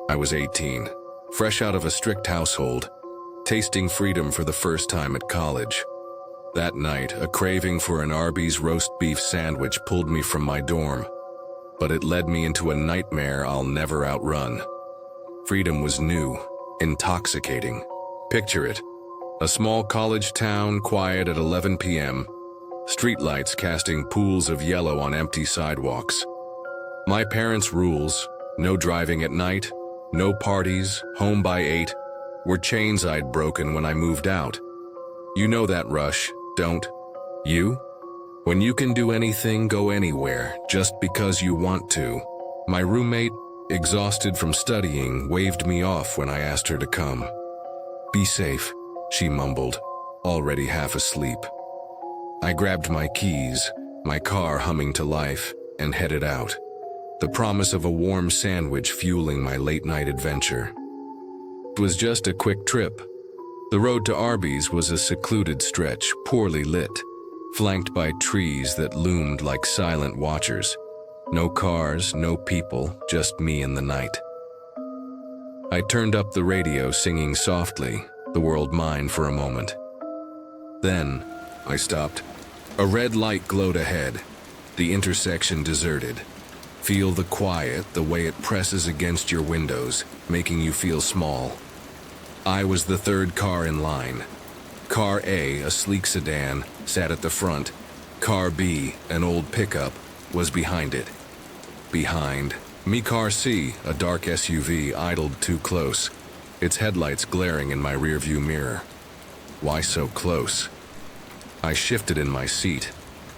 I was 18, fresh out of a strict household, tasting freedom for the first time at college. That night, a craving for an Arby's roast beef sandwich pulled me from my dorm, but it led me into a nightmare I'll never outrun. Freedom was new, intoxicating. Picture it, a small college town, quiet at 11 p.m., streetlights casting pools of yellow on empty sidewalks. My parents' rules, no driving at night, no parties, home by 8, were chains I'd broken when I moved out. You know that rush, don't you? When you can do anything, go anywhere, just because you want to. My roommate, exhausted from studying, waved me off when I asked her to come. "Be safe," she mumbled, already half asleep. I grabbed my keys, my car humming to life, and headed out, the promise of a warm sandwich fueling my late-night adventure. It was just a quick trip. The road to Arby's was a secluded stretch, poorly lit, flanked by trees that loomed like silent watchers. No cars, no people, just me and the night. I turned up the radio, singing softly, "The World Mine," for a moment. Then, I stopped. A red light glowed ahead, the intersection deserted. Feel the quiet, the way it presses against your windows, making you feel small. I was the third car in line. Car A, a sleek sedan, sat at the front. Car B, an old pickup, was behind it. Behind me, Car C, a dark SUV, idled too close, its headlights glaring in my rearview mirror. Why so close? I shifted in my seat,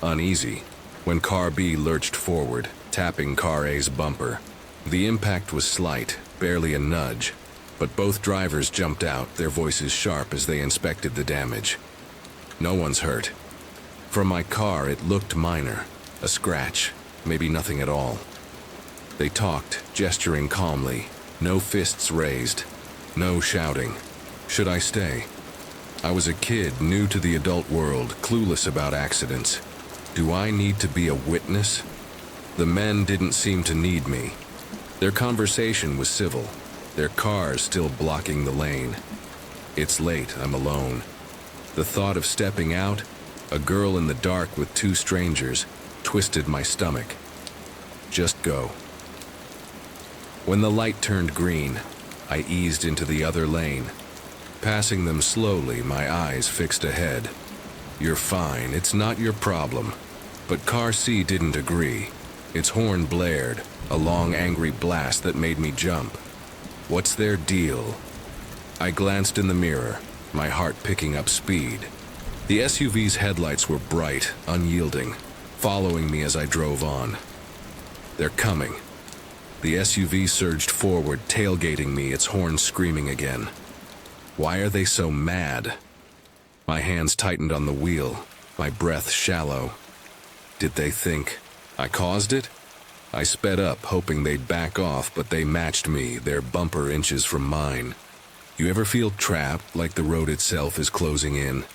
uneasy, when Car B lurched forward, tapping Car A's bumper. The impact was slight, barely a nudge, but both drivers jumped out, their voices sharp as they inspected the damage. No one's hurt. From my car, it looked minor, a scratch, maybe nothing at all. They talked, gesturing calmly, no fists raised, no shouting. Should I stay? I was a kid, new to the adult world, clueless about accidents. Do I need to be a witness? The men didn't seem to need me. Their conversation was civil, their cars still blocking the lane. It's late, I'm alone. The thought of stepping out, a girl in the dark with two strangers, twisted my stomach. Just go. When the light turned green, I eased into the other lane. Passing them slowly, my eyes fixed ahead. "You're fine, it's not your problem." But Car C didn't agree. Its horn blared, a long angry blast that made me jump. What's their deal? I glanced in the mirror, my heart picking up speed. The SUV's headlights were bright, unyielding, following me as I drove on. They're coming. The SUV surged forward, tailgating me, its horn screaming again. Why are they so mad? My hands tightened on the wheel, my breath shallow. Did they think I caused it? I sped up, hoping they'd back off, but they matched me, their bumper inches from mine. You ever feel trapped, like the road itself is closing in?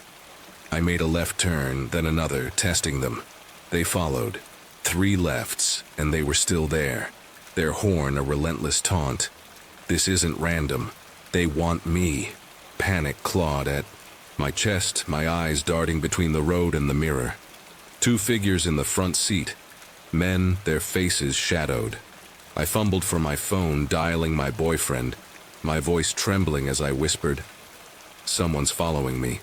I made a left turn, then another, testing them. They followed. 3 lefts, and they were still there. Their horn a relentless taunt. This isn't random. They want me. Panic clawed at my chest, my eyes darting between the road and the mirror. 2 figures in the front seat. Men, their faces shadowed. I fumbled for my phone, dialing my boyfriend, my voice trembling as I whispered, "Someone's following me."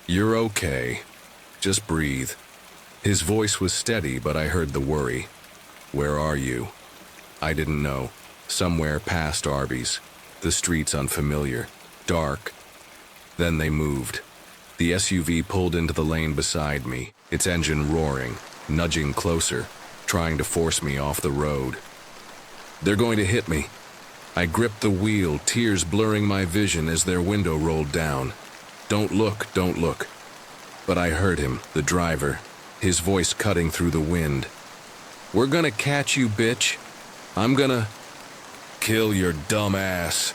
"You're okay. Just breathe." His voice was steady, but I heard the worry. "Where are you?" I didn't know. Somewhere past Arby's. The streets unfamiliar. Dark. Then they moved. The SUV pulled into the lane beside me, its engine roaring, nudging closer, trying to force me off the road. "They're going to hit me." I gripped the wheel, tears blurring my vision as their window rolled down. "Don't look, don't look." But I heard him, the driver, his voice cutting through the wind. "We're gonna catch you, bitch. I'm gonna kill your dumb ass."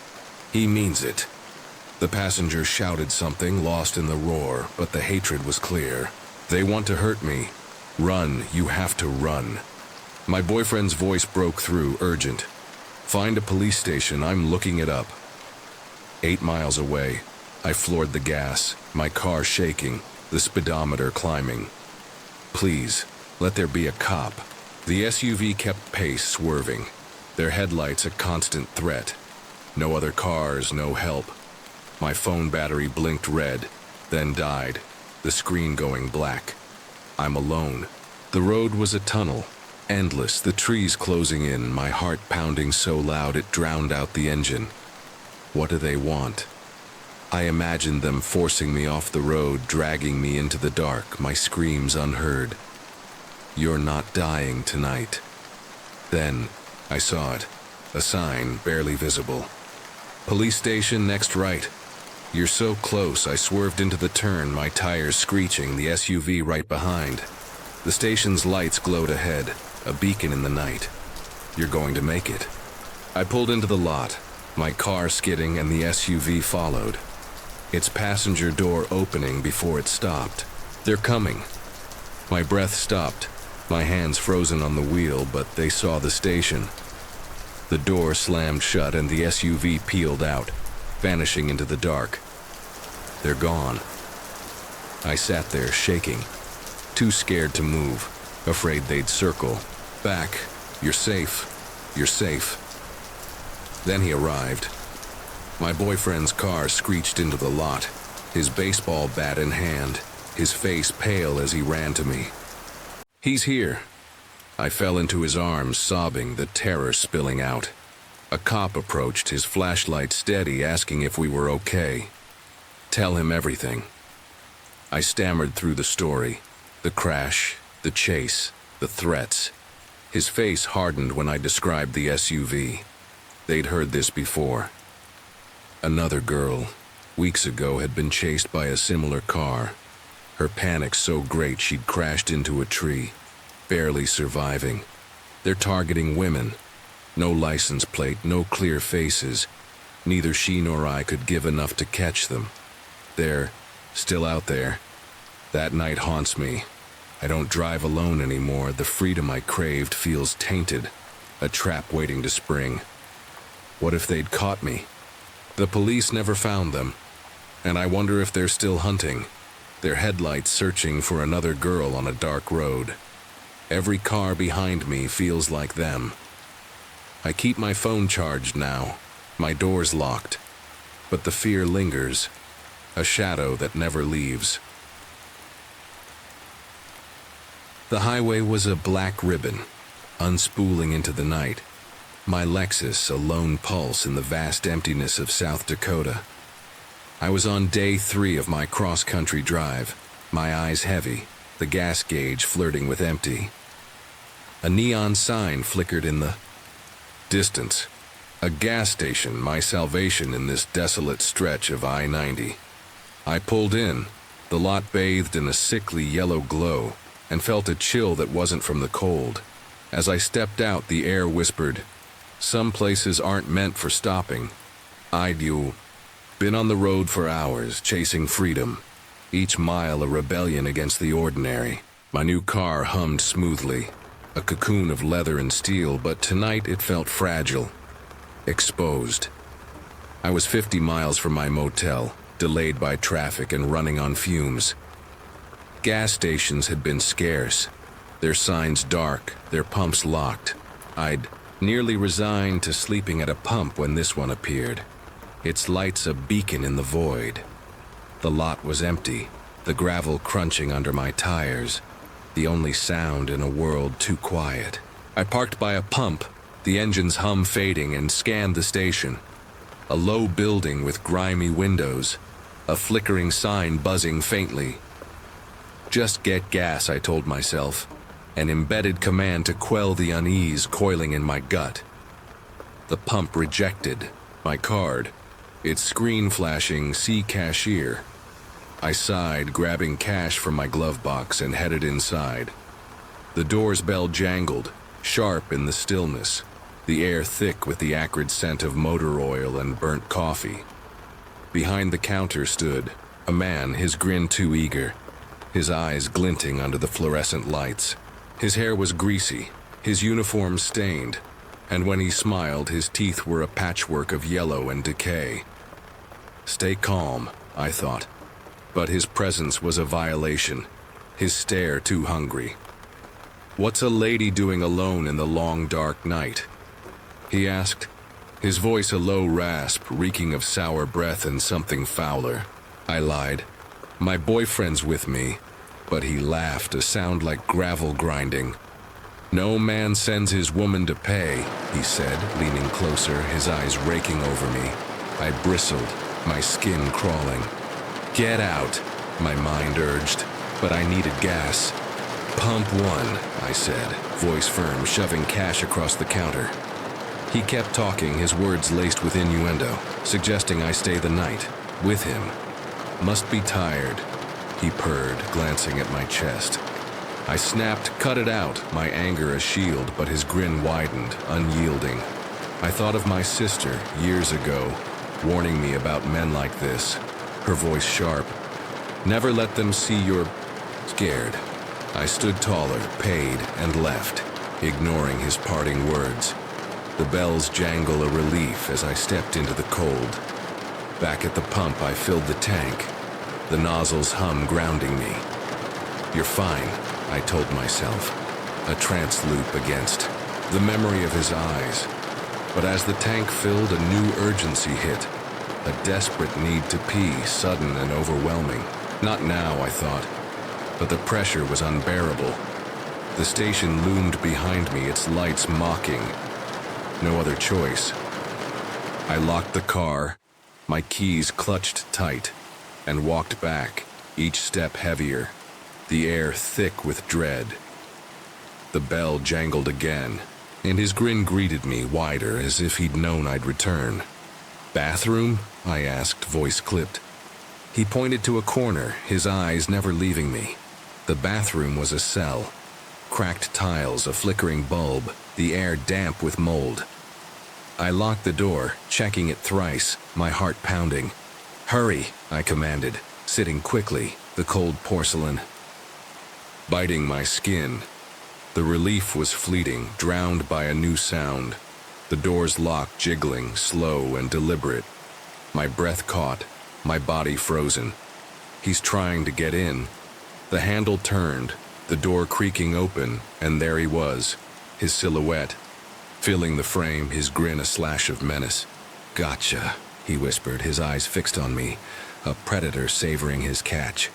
He means it. The passenger shouted something, lost in the roar, but the hatred was clear. "They want to hurt me. Run, you have to run." My boyfriend's voice broke through, urgent. Find a police station, I'm looking it up. 8 miles away, I floored the gas, my car shaking, the speedometer climbing. Please, let there be a cop. The SUV kept pace, swerving, their headlights a constant threat. No other cars, no help. My phone battery blinked red, then died, the screen going black. I'm alone. The road was a tunnel, endless, the trees closing in, my heart pounding so loud it drowned out the engine. What do they want? I imagined them forcing me off the road, dragging me into the dark, my screams unheard. You're not dying tonight. Then, I saw it, a sign barely visible. Police station next right. You're so close, I swerved into the turn, my tires screeching, the SUV right behind. The station's lights glowed ahead, a beacon in the night. You're going to make it. I pulled into the lot, my car skidding and the SUV followed. Its passenger door opening before it stopped. They're coming. My breath stopped, my hands frozen on the wheel, but they saw the station. The door slammed shut and the SUV peeled out, vanishing into the dark. They're gone. I sat there shaking, too scared to move, afraid they'd circle. Back, you're safe, you're safe. Then he arrived. My boyfriend's car screeched into the lot, his baseball bat in hand, his face pale as he ran to me. He's here. I fell into his arms, sobbing, the terror spilling out. A cop approached, his flashlight steady, asking if we were okay. Tell him everything. I stammered through the story, the crash, the chase, the threats. His face hardened when I described the SUV. They'd heard this before. Another girl, weeks ago, had been chased by a similar car. Her panic so great she'd crashed into a tree, barely surviving. They're targeting women. No license plate, no clear faces. Neither she nor I could give enough to catch them. They're still out there. That night haunts me. I don't drive alone anymore. The freedom I craved feels tainted, a trap waiting to spring. What if they'd caught me? The police never found them, and I wonder if they're still hunting, their headlights searching for another girl on a dark road. Every car behind me feels like them. I keep my phone charged now, my door's locked, but the fear lingers, a shadow that never leaves. The highway was a black ribbon, unspooling into the night. My Lexus, a lone pulse in the vast emptiness of South Dakota. I was on day 3 of my cross-country drive, my eyes heavy, the gas gauge flirting with empty. A neon sign flickered in the distance. A gas station, my salvation in this desolate stretch of I-90. I pulled in, the lot bathed in a sickly yellow glow, and felt a chill that wasn't from the cold. As I stepped out, the air whispered, "Some places aren't meant for stopping." I'd been on the road for hours, chasing freedom. Each mile a rebellion against the ordinary. My new car hummed smoothly, a cocoon of leather and steel, but tonight it felt fragile, exposed. I was 50 miles from my motel, delayed by traffic and running on fumes. Gas stations had been scarce, their signs dark, their pumps locked. I'd nearly resigned to sleeping at a pump when this one appeared, its lights a beacon in the void. The lot was empty, the gravel crunching under my tires, the only sound in a world too quiet. I parked by a pump, the engine's hum fading, and scanned the station. A low building with grimy windows, a flickering sign buzzing faintly. Just get gas, I told myself, an embedded command to quell the unease coiling in my gut. The pump rejected my card, its screen flashing "See cashier." I sighed, grabbing cash from my glove box, and headed inside. The door's bell jangled, sharp in the stillness, the air thick with the acrid scent of motor oil and burnt coffee. Behind the counter stood a man, his grin too eager, his eyes glinting under the fluorescent lights. His hair was greasy, his uniform stained, and when he smiled, his teeth were a patchwork of yellow and decay. Stay calm, I thought, but his presence was a violation, his stare too hungry. What's a lady doing alone in the long dark night? He asked, his voice a low rasp, reeking of sour breath and something fouler. I lied. My boyfriend's with me, but he laughed, a sound like gravel grinding. No man sends his woman to pay, he said, leaning closer, his eyes raking over me. I bristled, my skin crawling. Get out, my mind urged, but I needed gas. Pump one, I said, voice firm, shoving cash across the counter. He kept talking, his words laced with innuendo, suggesting I stay the night, with him. Must be tired, he purred, glancing at my chest. I snapped, cut it out, my anger a shield, but his grin widened, unyielding. I thought of my sister, years ago, warning me about men like this, her voice sharp. Never let them see you're scared. I stood taller, paid, and left, ignoring his parting words. The bells jangle a relief as I stepped into the cold. Back at the pump, I filled the tank, the nozzles hum grounding me. You're fine, I told myself, a trance loop against the memory of his eyes. But as the tank filled, a new urgency hit, a desperate need to pee, sudden and overwhelming. Not now, I thought, but the pressure was unbearable. The station loomed behind me, its lights mocking. No other choice. I locked the car, my keys clutched tight, and walked back, each step heavier, the air thick with dread. The bell jangled again, and his grin greeted me wider, as if he'd known I'd return. Bathroom? I asked, voice clipped. He pointed to a corner, his eyes never leaving me. The bathroom was a cell. Cracked tiles, a flickering bulb, the air damp with mold. I locked the door, checking it thrice, my heart pounding. Hurry, I commanded, sitting quickly, the cold porcelain biting my skin. The relief was fleeting, drowned by a new sound. The door's lock jiggling, slow and deliberate. My breath caught, my body frozen. He's trying to get in. The handle turned, the door creaking open, and there he was, his silhouette, filling the frame, his grin a slash of menace. Gotcha, he whispered, his eyes fixed on me, a predator savoring his catch.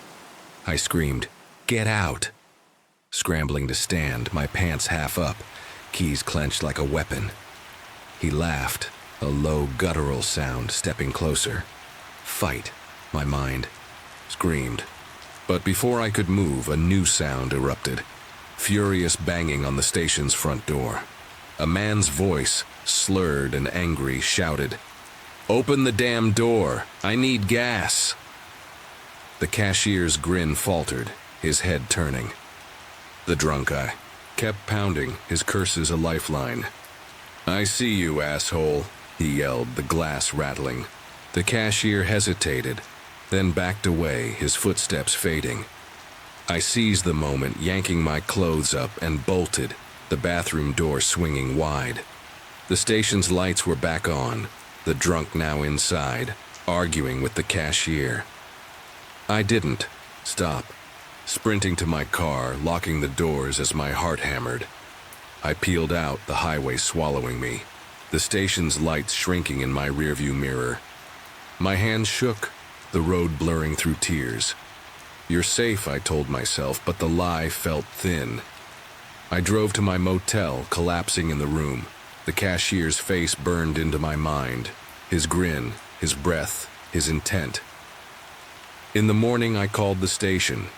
I screamed, "Get out!" Scrambling to stand, my pants half up, keys clenched like a weapon. He laughed, a low guttural sound, stepping closer. Fight, my mind screamed. But before I could move, a new sound erupted. Furious banging on the station's front door. A man's voice, slurred and angry, shouted, "Open the damn door! I need gas!" The cashier's grin faltered, his head turning. The drunk guy kept pounding, his curses a lifeline. "I see you, asshole," he yelled, the glass rattling. The cashier hesitated, then backed away, his footsteps fading. I seized the moment, yanking my clothes up, and bolted, the bathroom door swinging wide. The station's lights were back on, the drunk now inside, arguing with the cashier. I didn't stop, sprinting to my car, locking the doors as my heart hammered. I peeled out, the highway swallowing me, the station's lights shrinking in my rearview mirror. My hands shook, the road blurring through tears. You're safe, I told myself, but the lie felt thin. I drove to my motel, collapsing in the room. The cashier's face burned into my mind, his grin, his breath, his intent. In the morning, I called the station.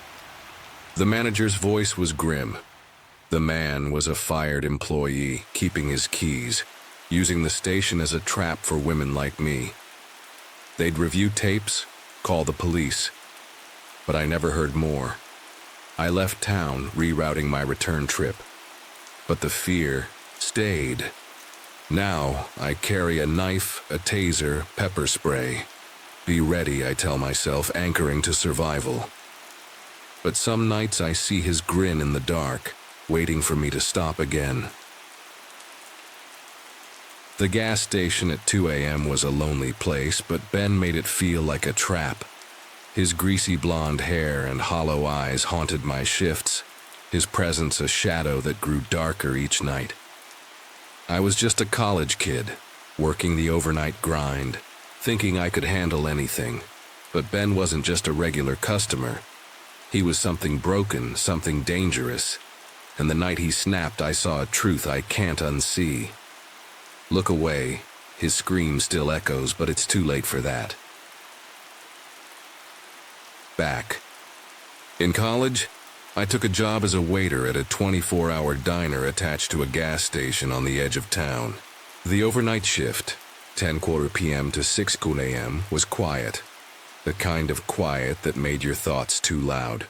The manager's voice was grim. The man was a fired employee, keeping his keys, using the station as a trap for women like me. They'd review tapes, call the police, but I never heard more. I left town, rerouting my return trip, but the fear stayed. Now I carry a knife, a taser, pepper spray. Be ready, I tell myself, anchoring to survival. But some nights I see his grin in the dark, waiting for me to stop again. The gas station at 2 a.m. was a lonely place, but Ben made it feel like a trap. His greasy blonde hair and hollow eyes haunted my shifts, his presence a shadow that grew darker each night. I was just a college kid, working the overnight grind, thinking I could handle anything. But Ben wasn't just a regular customer. He was something broken, something dangerous. And the night he snapped, I saw a truth I can't unsee. Look away. His scream still echoes, but it's too late for that. Back. In college, I took a job as a waiter at a 24-hour diner attached to a gas station on the edge of town. The overnight shift, 10:15 p.m. to 6:00 a.m., was quiet. The kind of quiet that made your thoughts too loud.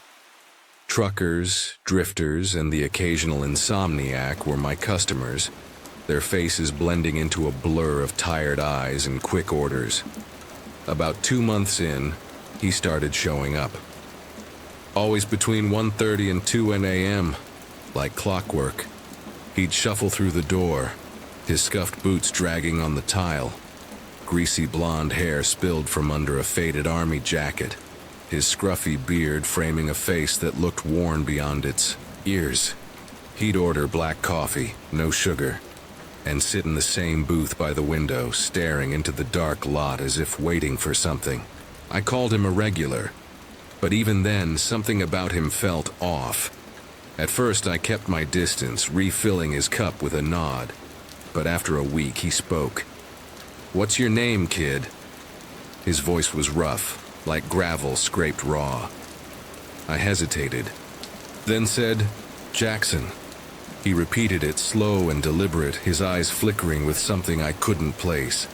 Truckers, drifters, and the occasional insomniac were my customers, their faces blending into a blur of tired eyes and quick orders. About 2 months in, he started showing up. Always between 1:30 and 2 a.m., like clockwork. He'd shuffle through the door, his scuffed boots dragging on the tile, greasy blonde hair spilled from under a faded army jacket, his scruffy beard framing a face that looked worn beyond its ears. He'd order black coffee, no sugar, and sit in the same booth by the window, staring into the dark lot as if waiting for something. I called him a regular, but even then, something about him felt off. At first, I kept my distance, refilling his cup with a nod, but after a week, he spoke. "What's your name, kid?" His voice was rough, like gravel scraped raw. I hesitated, then said, "Jackson." He repeated it slow and deliberate, his eyes flickering with something I couldn't place.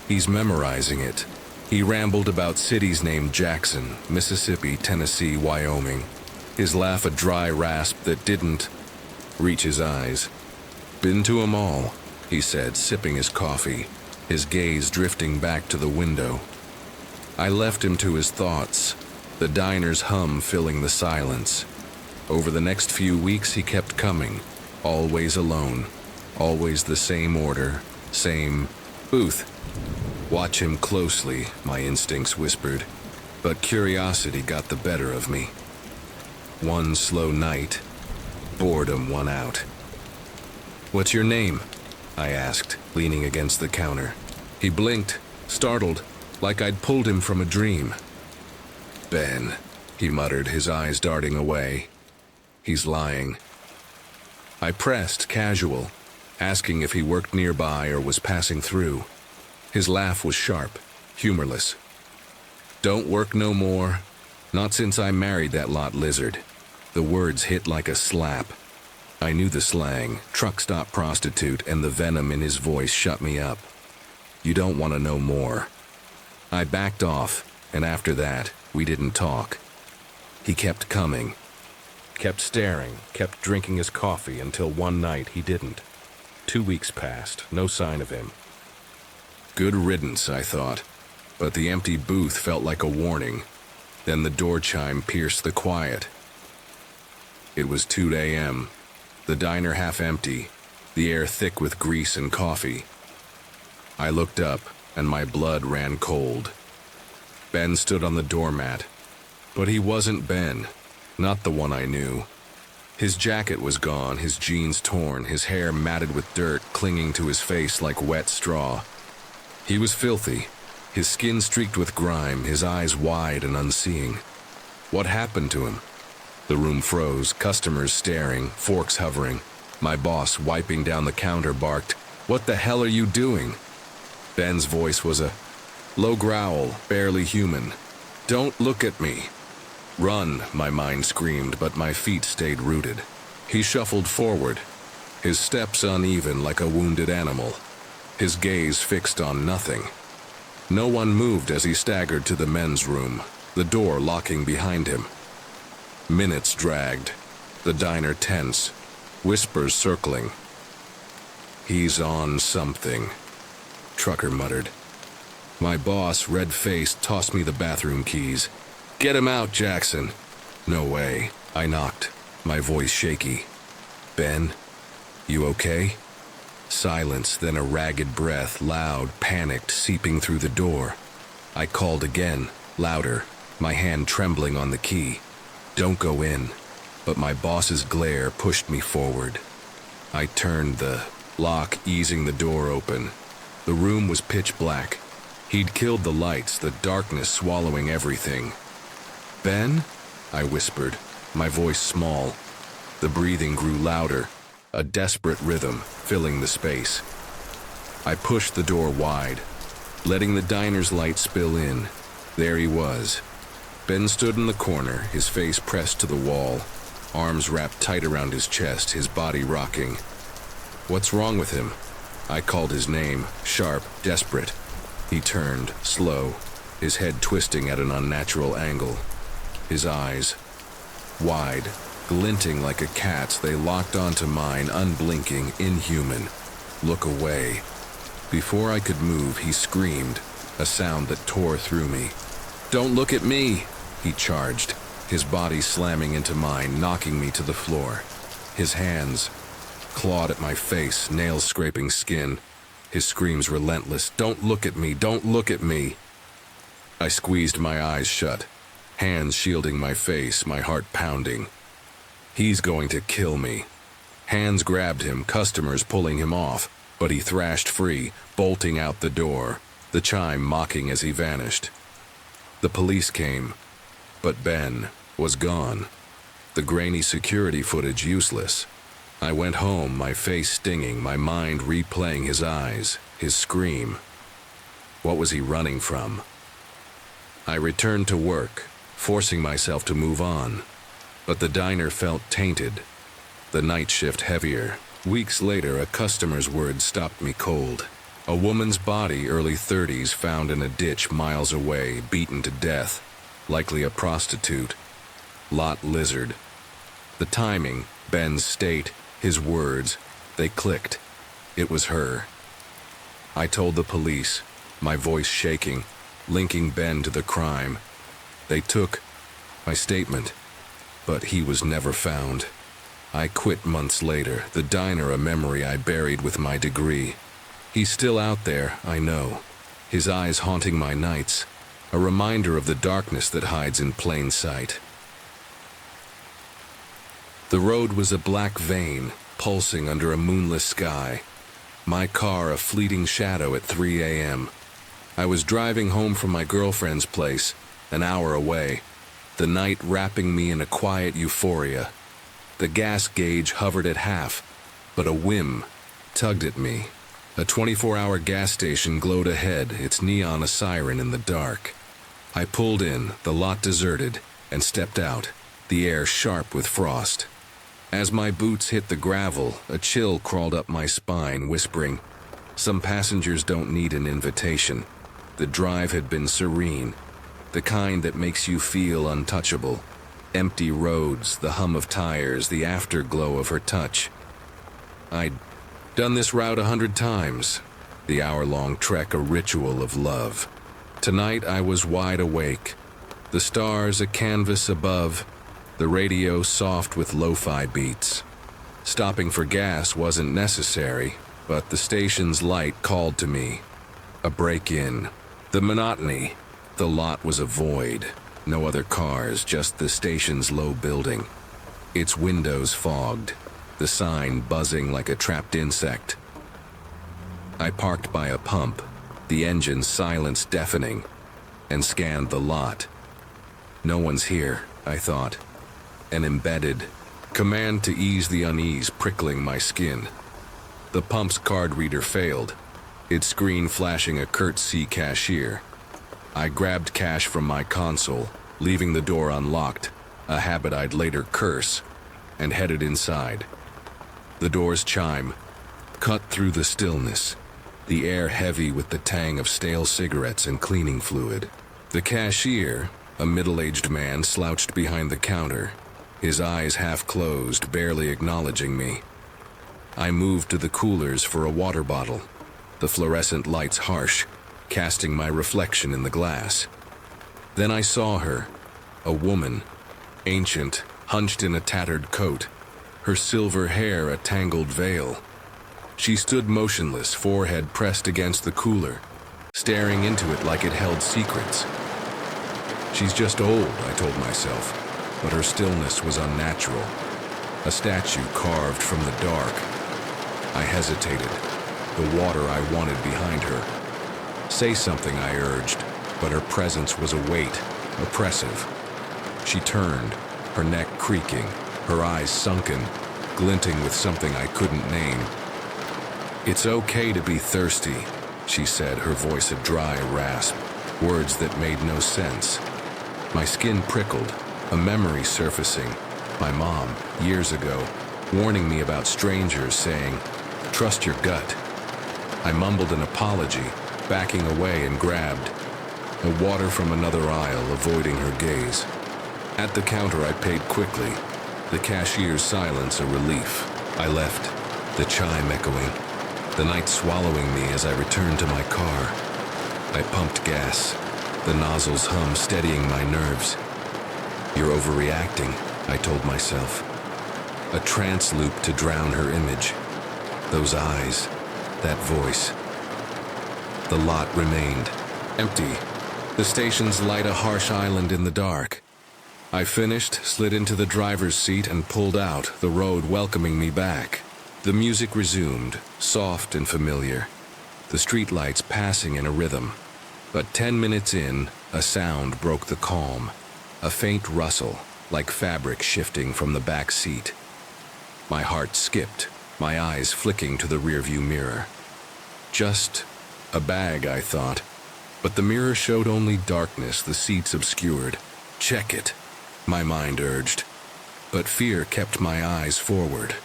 He's memorizing it. He rambled about cities named Jackson, Mississippi, Tennessee, Wyoming. His laugh a dry rasp that didn't reach his eyes. "Been to 'em all," he said, sipping his coffee, his gaze drifting back to the window. I left him to his thoughts, the diner's hum filling the silence. Over the next few weeks he kept coming, always alone, always the same order, same booth. "Watch him closely," my instincts whispered, but curiosity got the better of me. One slow night, boredom won out. "What's your name?" I asked, leaning against the counter. He blinked, startled, like I'd pulled him from a dream. "Ben," he muttered, his eyes darting away. "He's lying." I pressed, casual, asking if he worked nearby or was passing through. His laugh was sharp, humorless. "Don't work no more. Not since I married that lot lizard." The words hit like a slap. I knew the slang, truck stop prostitute, and the venom in his voice shut me up. "You don't want to know more." I backed off, and after that, we didn't talk. He kept coming, kept staring, kept drinking his coffee until one night he didn't. 2 weeks passed, no sign of him. Good riddance, I thought, but the empty booth felt like a warning. Then the door chime pierced the quiet. It was 2 a.m., the diner half empty, the air thick with grease and coffee. I looked up, and my blood ran cold. Ben stood on the doormat, but he wasn't Ben, not the one I knew. His jacket was gone, his jeans torn, his hair matted with dirt clinging to his face like wet straw. He was filthy, his skin streaked with grime, his eyes wide and unseeing. What happened to him? The room froze, customers staring, forks hovering. My boss, wiping down the counter, barked, "What the hell are you doing?" Ben's voice was a low growl, barely human. "Don't look at me." "Run," my mind screamed, but my feet stayed rooted. He shuffled forward, his steps uneven like a wounded animal, his gaze fixed on nothing. No one moved as he staggered to the men's room, the door locking behind him. Minutes dragged, the diner tense, whispers circling. "He's on something," Trucker muttered. My boss, red-faced, tossed me the bathroom keys. "Get him out, Jackson." "No way." I knocked, my voice shaky. "Ben, you okay?" Silence, then a ragged breath, loud, panicked, seeping through the door. I called again, louder, my hand trembling on the key. "Don't go in." But my boss's glare pushed me forward. I turned the lock, easing the door open. The room was pitch black. He'd killed the lights, the darkness swallowing everything. "Ben?" I whispered, my voice small. The breathing grew louder, a desperate rhythm filling the space. I pushed the door wide, letting the diner's light spill in. There he was. Ben stood in the corner, his face pressed to the wall, arms wrapped tight around his chest, his body rocking. "What's wrong with him?" I called his name, sharp, desperate. He turned, slow, his head twisting at an unnatural angle. His eyes, wide, glinting like a cat's, they locked onto mine, unblinking, inhuman. "Look away." Before I could move, he screamed, a sound that tore through me. "Don't look at me!" he charged, his body slamming into mine, knocking me to the floor. His hands clawed at my face, nails scraping skin. His screams relentless. "Don't look at me! Don't look at me!" I squeezed my eyes shut, hands shielding my face, my heart pounding. He's going to kill me. Hands grabbed him, customers pulling him off, but he thrashed free, bolting out the door, the chime mocking as he vanished. The police came, but Ben was gone. The grainy security footage useless. I went home, my face stinging, my mind replaying his eyes, his scream. What was he running from? I returned to work, forcing myself to move on. But the diner felt tainted, the night shift heavier. Weeks later, a customer's words stopped me cold. A woman's body, early 30s, found in a ditch miles away, beaten to death, likely a prostitute. Lot Lizard. The timing, Ben's state, his words, they clicked. It was her. I told the police, my voice shaking, linking Ben to the crime. They took my statement, but he was never found. I quit months later, the diner a memory I buried with my degree. He's still out there, I know, his eyes haunting my nights, a reminder of the darkness that hides in plain sight. The road was a black vein, pulsing under a moonless sky. My car a fleeting shadow at 3 a.m. I was driving home from my girlfriend's place, an hour away, the night wrapping me in a quiet euphoria. The gas gauge hovered at half, but a whim tugged at me. A 24-hour gas station glowed ahead, its neon a siren in the dark. I pulled in, the lot deserted, and stepped out, the air sharp with frost. As my boots hit the gravel, a chill crawled up my spine, whispering, "Some passengers don't need an invitation." The drive had been serene, the kind that makes you feel untouchable. Empty roads, the hum of tires, the afterglow of her touch. I'd done this route 100 times, the hour-long trek a ritual of love. Tonight I was wide awake, the stars a canvas above, the radio soft with lo-fi beats. Stopping for gas wasn't necessary, but the station's light called to me. A break-in. The monotony. The lot was a void. No other cars, just the station's low building. Its windows fogged, the sign buzzing like a trapped insect. I parked by a pump, the engine's silence deafening, and scanned the lot. No one's here, I thought. An embedded command to ease the unease prickling my skin. The pump's card reader failed, its screen flashing a curt C cashier. I grabbed cash from my console, leaving the door unlocked, a habit I'd later curse, and headed inside. The door's chime cut through the stillness, the air heavy with the tang of stale cigarettes and cleaning fluid. The cashier, a middle-aged man, slouched behind the counter, his eyes half closed, barely acknowledging me. I moved to the coolers for a water bottle, the fluorescent lights harsh, casting my reflection in the glass. Then I saw her, a woman, ancient, hunched in a tattered coat, her silver hair a tangled veil. She stood motionless, forehead pressed against the cooler, staring into it like it held secrets. She's just old, I told myself, but her stillness was unnatural. A statue carved from the dark. I hesitated, the water I wanted behind her. Say something, I urged, but her presence was a weight, oppressive. She turned, her neck creaking, her eyes sunken, glinting with something I couldn't name. "It's okay to be thirsty," she said, her voice a dry rasp, words that made no sense. My skin prickled, a memory surfacing. My mom, years ago, warning me about strangers, saying, "Trust your gut." I mumbled an apology, backing away and grabbed a water from another aisle, avoiding her gaze. At the counter, I paid quickly, the cashier's silence a relief. I left, the chime echoing, the night swallowing me as I returned to my car. I pumped gas, the nozzle's hum steadying my nerves. "You're overreacting," I told myself. A trance loop to drown her image. Those eyes, that voice. The lot remained empty, the station's light a harsh island in the dark. I finished, slid into the driver's seat and pulled out, the road welcoming me back. The music resumed, soft and familiar, the streetlights passing in a rhythm. But 10 minutes in, a sound broke the calm, a faint rustle, like fabric shifting from the back seat. My heart skipped, my eyes flicking to the rearview mirror. Just a bag, I thought, but the mirror showed only darkness, the seats obscured. "Check it," my mind urged, but fear kept my eyes forward.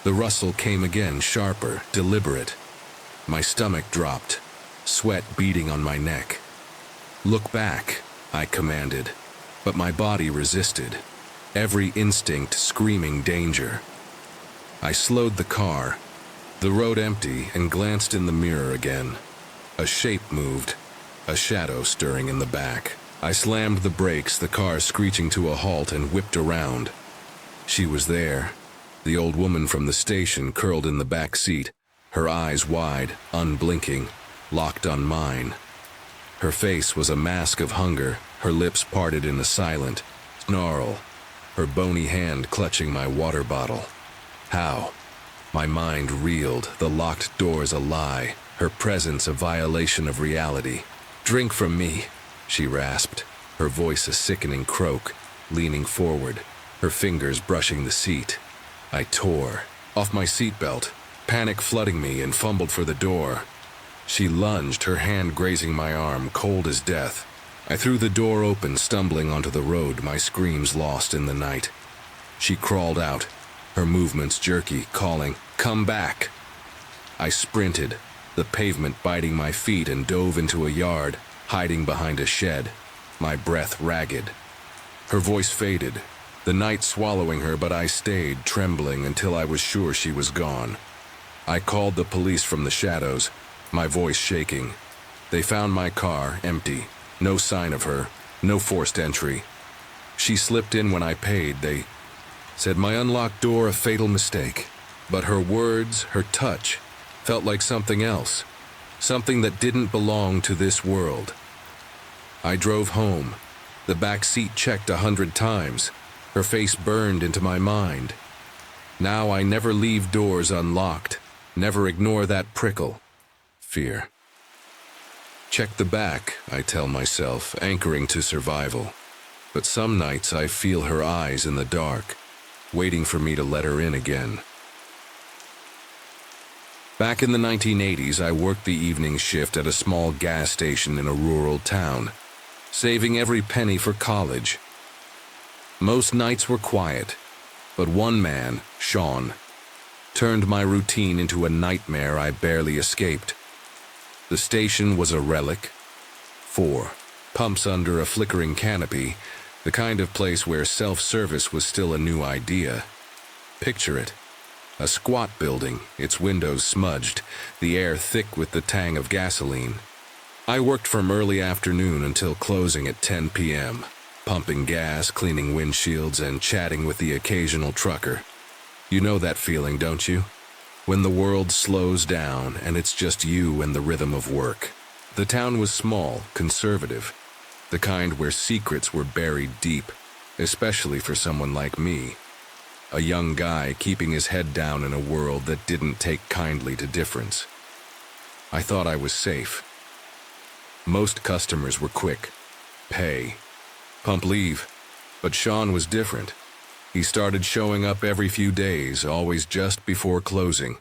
The rustle came again, sharper, deliberate. My stomach dropped, sweat beading on my neck. "Look back," I commanded, but my body resisted, every instinct screaming danger. I slowed the car, the road empty, and glanced in the mirror again. A shape moved, a shadow stirring in the back. I slammed the brakes, the car screeching to a halt, and whipped around. She was there, the old woman from the station curled in the back seat, her eyes wide, unblinking, locked on mine. Her face was a mask of hunger, her lips parted in a silent snarl, her bony hand clutching my water bottle. How? My mind reeled, the locked doors a lie, her presence a violation of reality. "Drink from me," she rasped, her voice a sickening croak, leaning forward, her fingers brushing the seat. I tore off my seatbelt, panic flooding me, and fumbled for the door. She lunged, her hand grazing my arm, cold as death. I threw the door open, stumbling onto the road, my screams lost in the night. She crawled out, her movements jerky, calling, "Come back!" I sprinted, the pavement biting my feet, and dove into a yard, hiding behind a shed, my breath ragged. Her voice faded, the night swallowing her, but I stayed, trembling until I was sure she was gone. I called the police from the shadows, my voice shaking. They found my car, empty, no sign of her, no forced entry. She slipped in when I paid. They said my unlocked door a fatal mistake. But her words, her touch, felt like something else, something that didn't belong to this world. I drove home, the back seat checked 100 times, her face burned into my mind. Now I never leave doors unlocked, never ignore that prickle. Fear. Check the back, I tell myself, anchoring to survival. But some nights I feel her eyes in the dark, waiting for me to let her in again. Back in the 1980s, I worked the evening shift at a small gas station in a rural town, saving every penny for college. Most nights were quiet, but one man, Sean, turned my routine into a nightmare I barely escaped. The station was a relic. 4 pumps under a flickering canopy, the kind of place where self-service was still a new idea. Picture it. A squat building, its windows smudged, the air thick with the tang of gasoline. I worked from early afternoon until closing at 10 p.m., pumping gas, cleaning windshields, and chatting with the occasional trucker. You know that feeling, don't you? When the world slows down and it's just you and the rhythm of work. The town was small, conservative, the kind where secrets were buried deep, especially for someone like me, a young guy keeping his head down in a world that didn't take kindly to difference. I thought I was safe. Most customers were quick. Pay. Pump leave. But Sean was different. He started showing up every few days, always just before closing,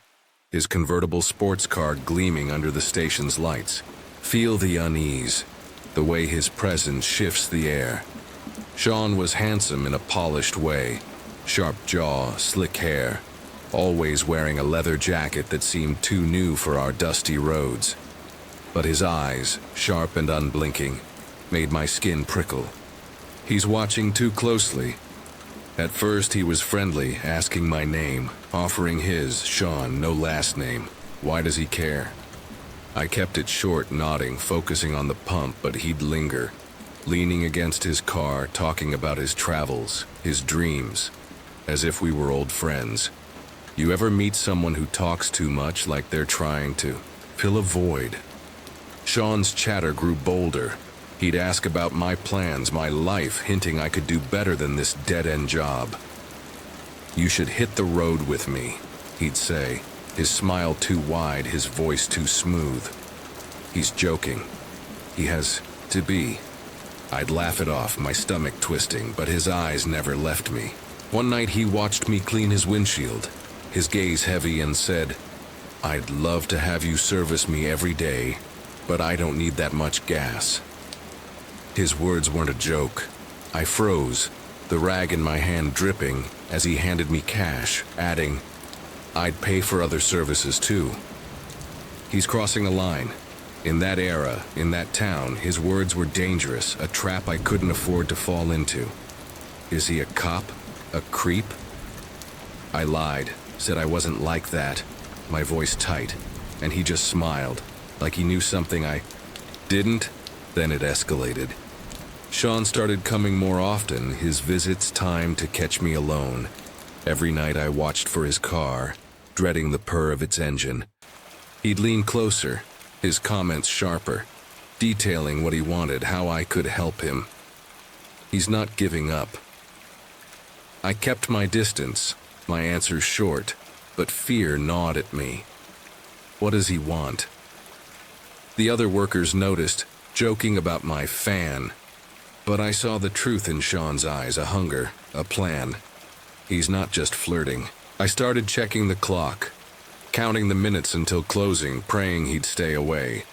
his convertible sports car gleaming under the station's lights. Feel the unease, the way his presence shifts the air. Sean was handsome in a polished way, sharp jaw, slick hair, always wearing a leather jacket that seemed too new for our dusty roads. But his eyes, sharp and unblinking, made my skin prickle. He's watching too closely. At first he was friendly, asking my name, offering his, Sean, no last name. Why does he care? I kept it short, nodding, focusing on the pump, but he'd linger, leaning against his car, talking about his travels, his dreams, as if we were old friends. You ever meet someone who talks too much, like they're trying to fill a void? Sean's chatter grew bolder. He'd ask about my plans, my life, hinting I could do better than this dead-end job. You should hit the road with me, he'd say, his smile too wide, his voice too smooth. He's joking. He has to be. I'd laugh it off, my stomach twisting, but his eyes never left me. One night he watched me clean his windshield, his gaze heavy, and said, "I'd love to have you service me every day, but I don't need that much gas." His words weren't a joke. I froze, the rag in my hand dripping, as he handed me cash, adding, "I'd pay for other services too." He's crossing a line. In that era, in that town, his words were dangerous, a trap I couldn't afford to fall into. Is he a cop? A creep? I lied, said I wasn't like that, my voice tight, and he just smiled, like he knew something I didn't. Then it escalated. Sean started coming more often, his visits timed to catch me alone. Every night I watched for his car, dreading the purr of its engine. He'd lean closer, his comments sharper, detailing what he wanted, how I could help him. He's not giving up. I kept my distance, my answers short, but fear gnawed at me. What does he want? The other workers noticed, joking about my fan. But I saw the truth in Sean's eyes, a hunger, a plan. He's not just flirting. I started checking the clock, counting the minutes until closing, praying he'd stay away.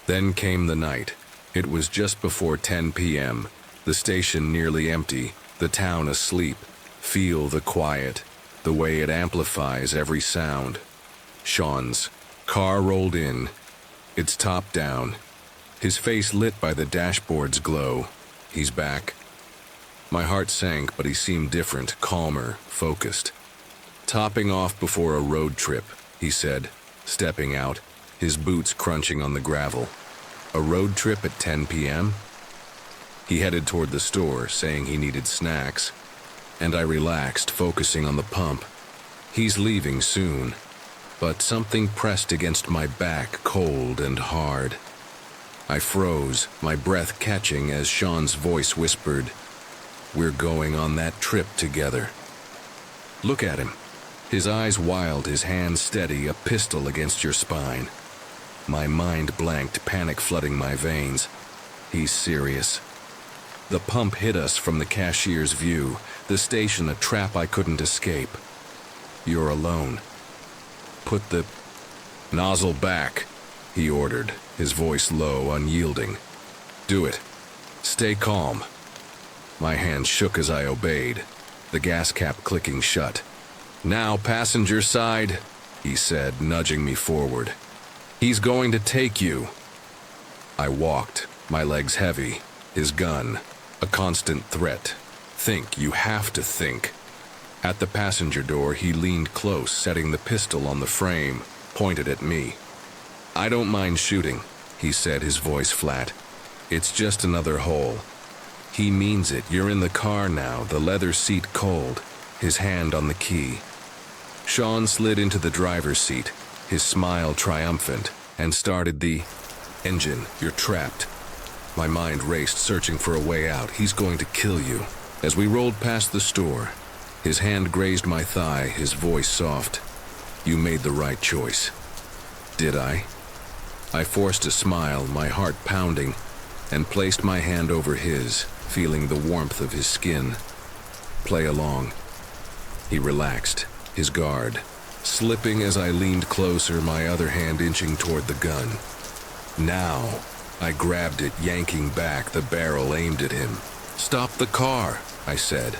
Then came the night. It was just before 10 p.m., the station nearly empty, the town asleep. Feel the quiet, the way it amplifies every sound. Sean's car rolled in, its top down, his face lit by the dashboard's glow. He's back. My heart sank, but he seemed different, calmer, focused. "Topping off before a road trip," he said, stepping out, his boots crunching on the gravel. A road trip at 10 p.m.? He headed toward the store, saying he needed snacks, and I relaxed, focusing on the pump. He's leaving soon, but something pressed against my back, cold and hard. I froze, my breath catching as Sean's voice whispered, "We're going on that trip together." Look at him. His eyes wild, his hand steady, a pistol against your spine. My mind blanked, panic flooding my veins. He's serious. The pump hid us from the cashier's view, the station a trap I couldn't escape. "You're alone. Put the nozzle back," he ordered, his voice low, unyielding. "Do it. Stay calm." My hand shook as I obeyed, the gas cap clicking shut. "Now passenger side," he said, nudging me forward. "He's going to take you." I walked, my legs heavy, his gun, a constant threat. Think, you have to think. At the passenger door, he leaned close, setting the pistol on the frame, pointed at me. "I don't mind shooting," he said, his voice flat. "It's just another hole." He means it. You're in the car now, the leather seat cold, his hand on the key. Sean slid into the driver's seat, his smile triumphant, and started the engine. You're trapped. My mind raced, searching for a way out. He's going to kill you. As we rolled past the store, his hand grazed my thigh, his voice soft. You made the right choice. Did I? I forced a smile, my heart pounding, and placed my hand over his, feeling the warmth of his skin. Play along. He relaxed, his guard slipping as I leaned closer, my other hand inching toward the gun. Now, I grabbed it, yanking back, the barrel aimed at him. Stop the car, I said,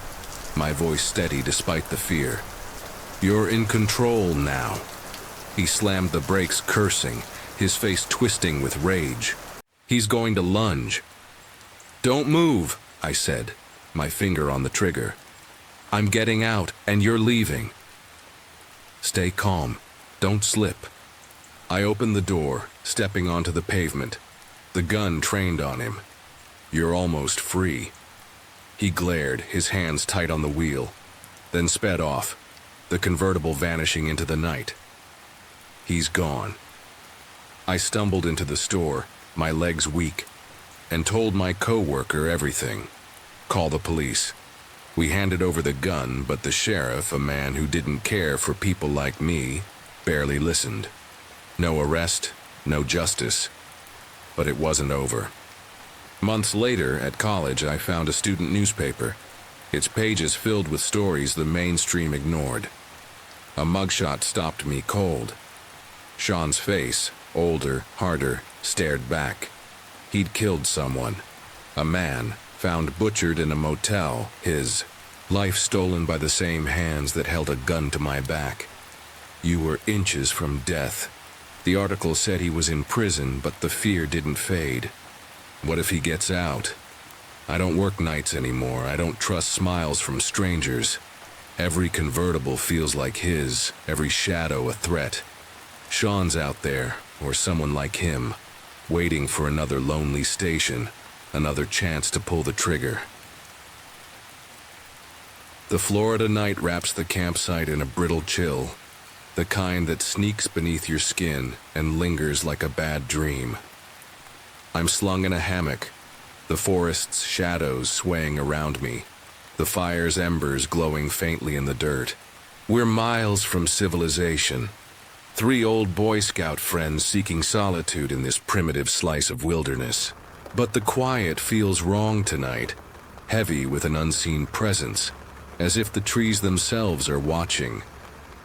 my voice steady despite the fear. You're in control now. He slammed the brakes, cursing, his face twisting with rage. He's going to lunge. Don't move, I said, my finger on the trigger. I'm getting out, and you're leaving. Stay calm. Don't slip. I opened the door, stepping onto the pavement. The gun trained on him. You're almost free. He glared, his hands tight on the wheel, then sped off, the convertible vanishing into the night. He's gone. I stumbled into the store, my legs weak, and told my coworker everything. Call the police. We handed over the gun, but the sheriff, a man who didn't care for people like me, barely listened. No arrest, no justice. But it wasn't over. Months later, at college, I found a student newspaper, its pages filled with stories the mainstream ignored. A mugshot stopped me cold. Sean's face, older, harder, stared back. He'd killed someone. A man, found butchered in a motel, his life stolen by the same hands that held a gun to my back. You were inches from death. The article said he was in prison, but the fear didn't fade. What if he gets out? I don't work nights anymore. I don't trust smiles from strangers. Every convertible feels like his, every shadow a threat. Sean's out there, or someone like him, waiting for another lonely station, another chance to pull the trigger. The Florida night wraps the campsite in a brittle chill, the kind that sneaks beneath your skin and lingers like a bad dream. I'm slung in a hammock, the forest's shadows swaying around me, the fire's embers glowing faintly in the dirt. We're miles from civilization, 3 old Boy Scout friends seeking solitude in this primitive slice of wilderness. But the quiet feels wrong tonight, heavy with an unseen presence, as if the trees themselves are watching,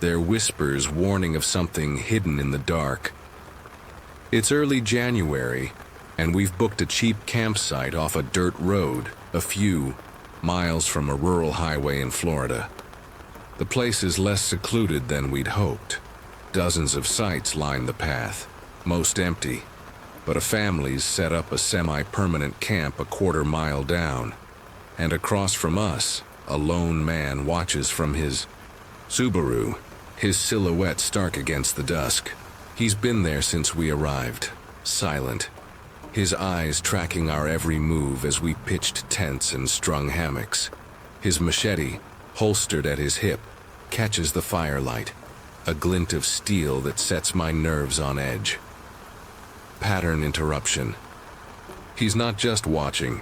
their whispers warning of something hidden in the dark. It's early January, and we've booked a cheap campsite off a dirt road, a few miles from a rural highway in Florida. The place is less secluded than we'd hoped. Dozens of sites line the path, most empty, but a family's set up a semi-permanent camp a quarter-mile down, and across from us, a lone man watches from his Subaru, his silhouette stark against the dusk. He's been there since we arrived, silent, his eyes tracking our every move as we pitched tents and strung hammocks. His machete, holstered at his hip, catches the firelight, a glint of steel that sets my nerves on edge. Pattern interruption. He's not just watching,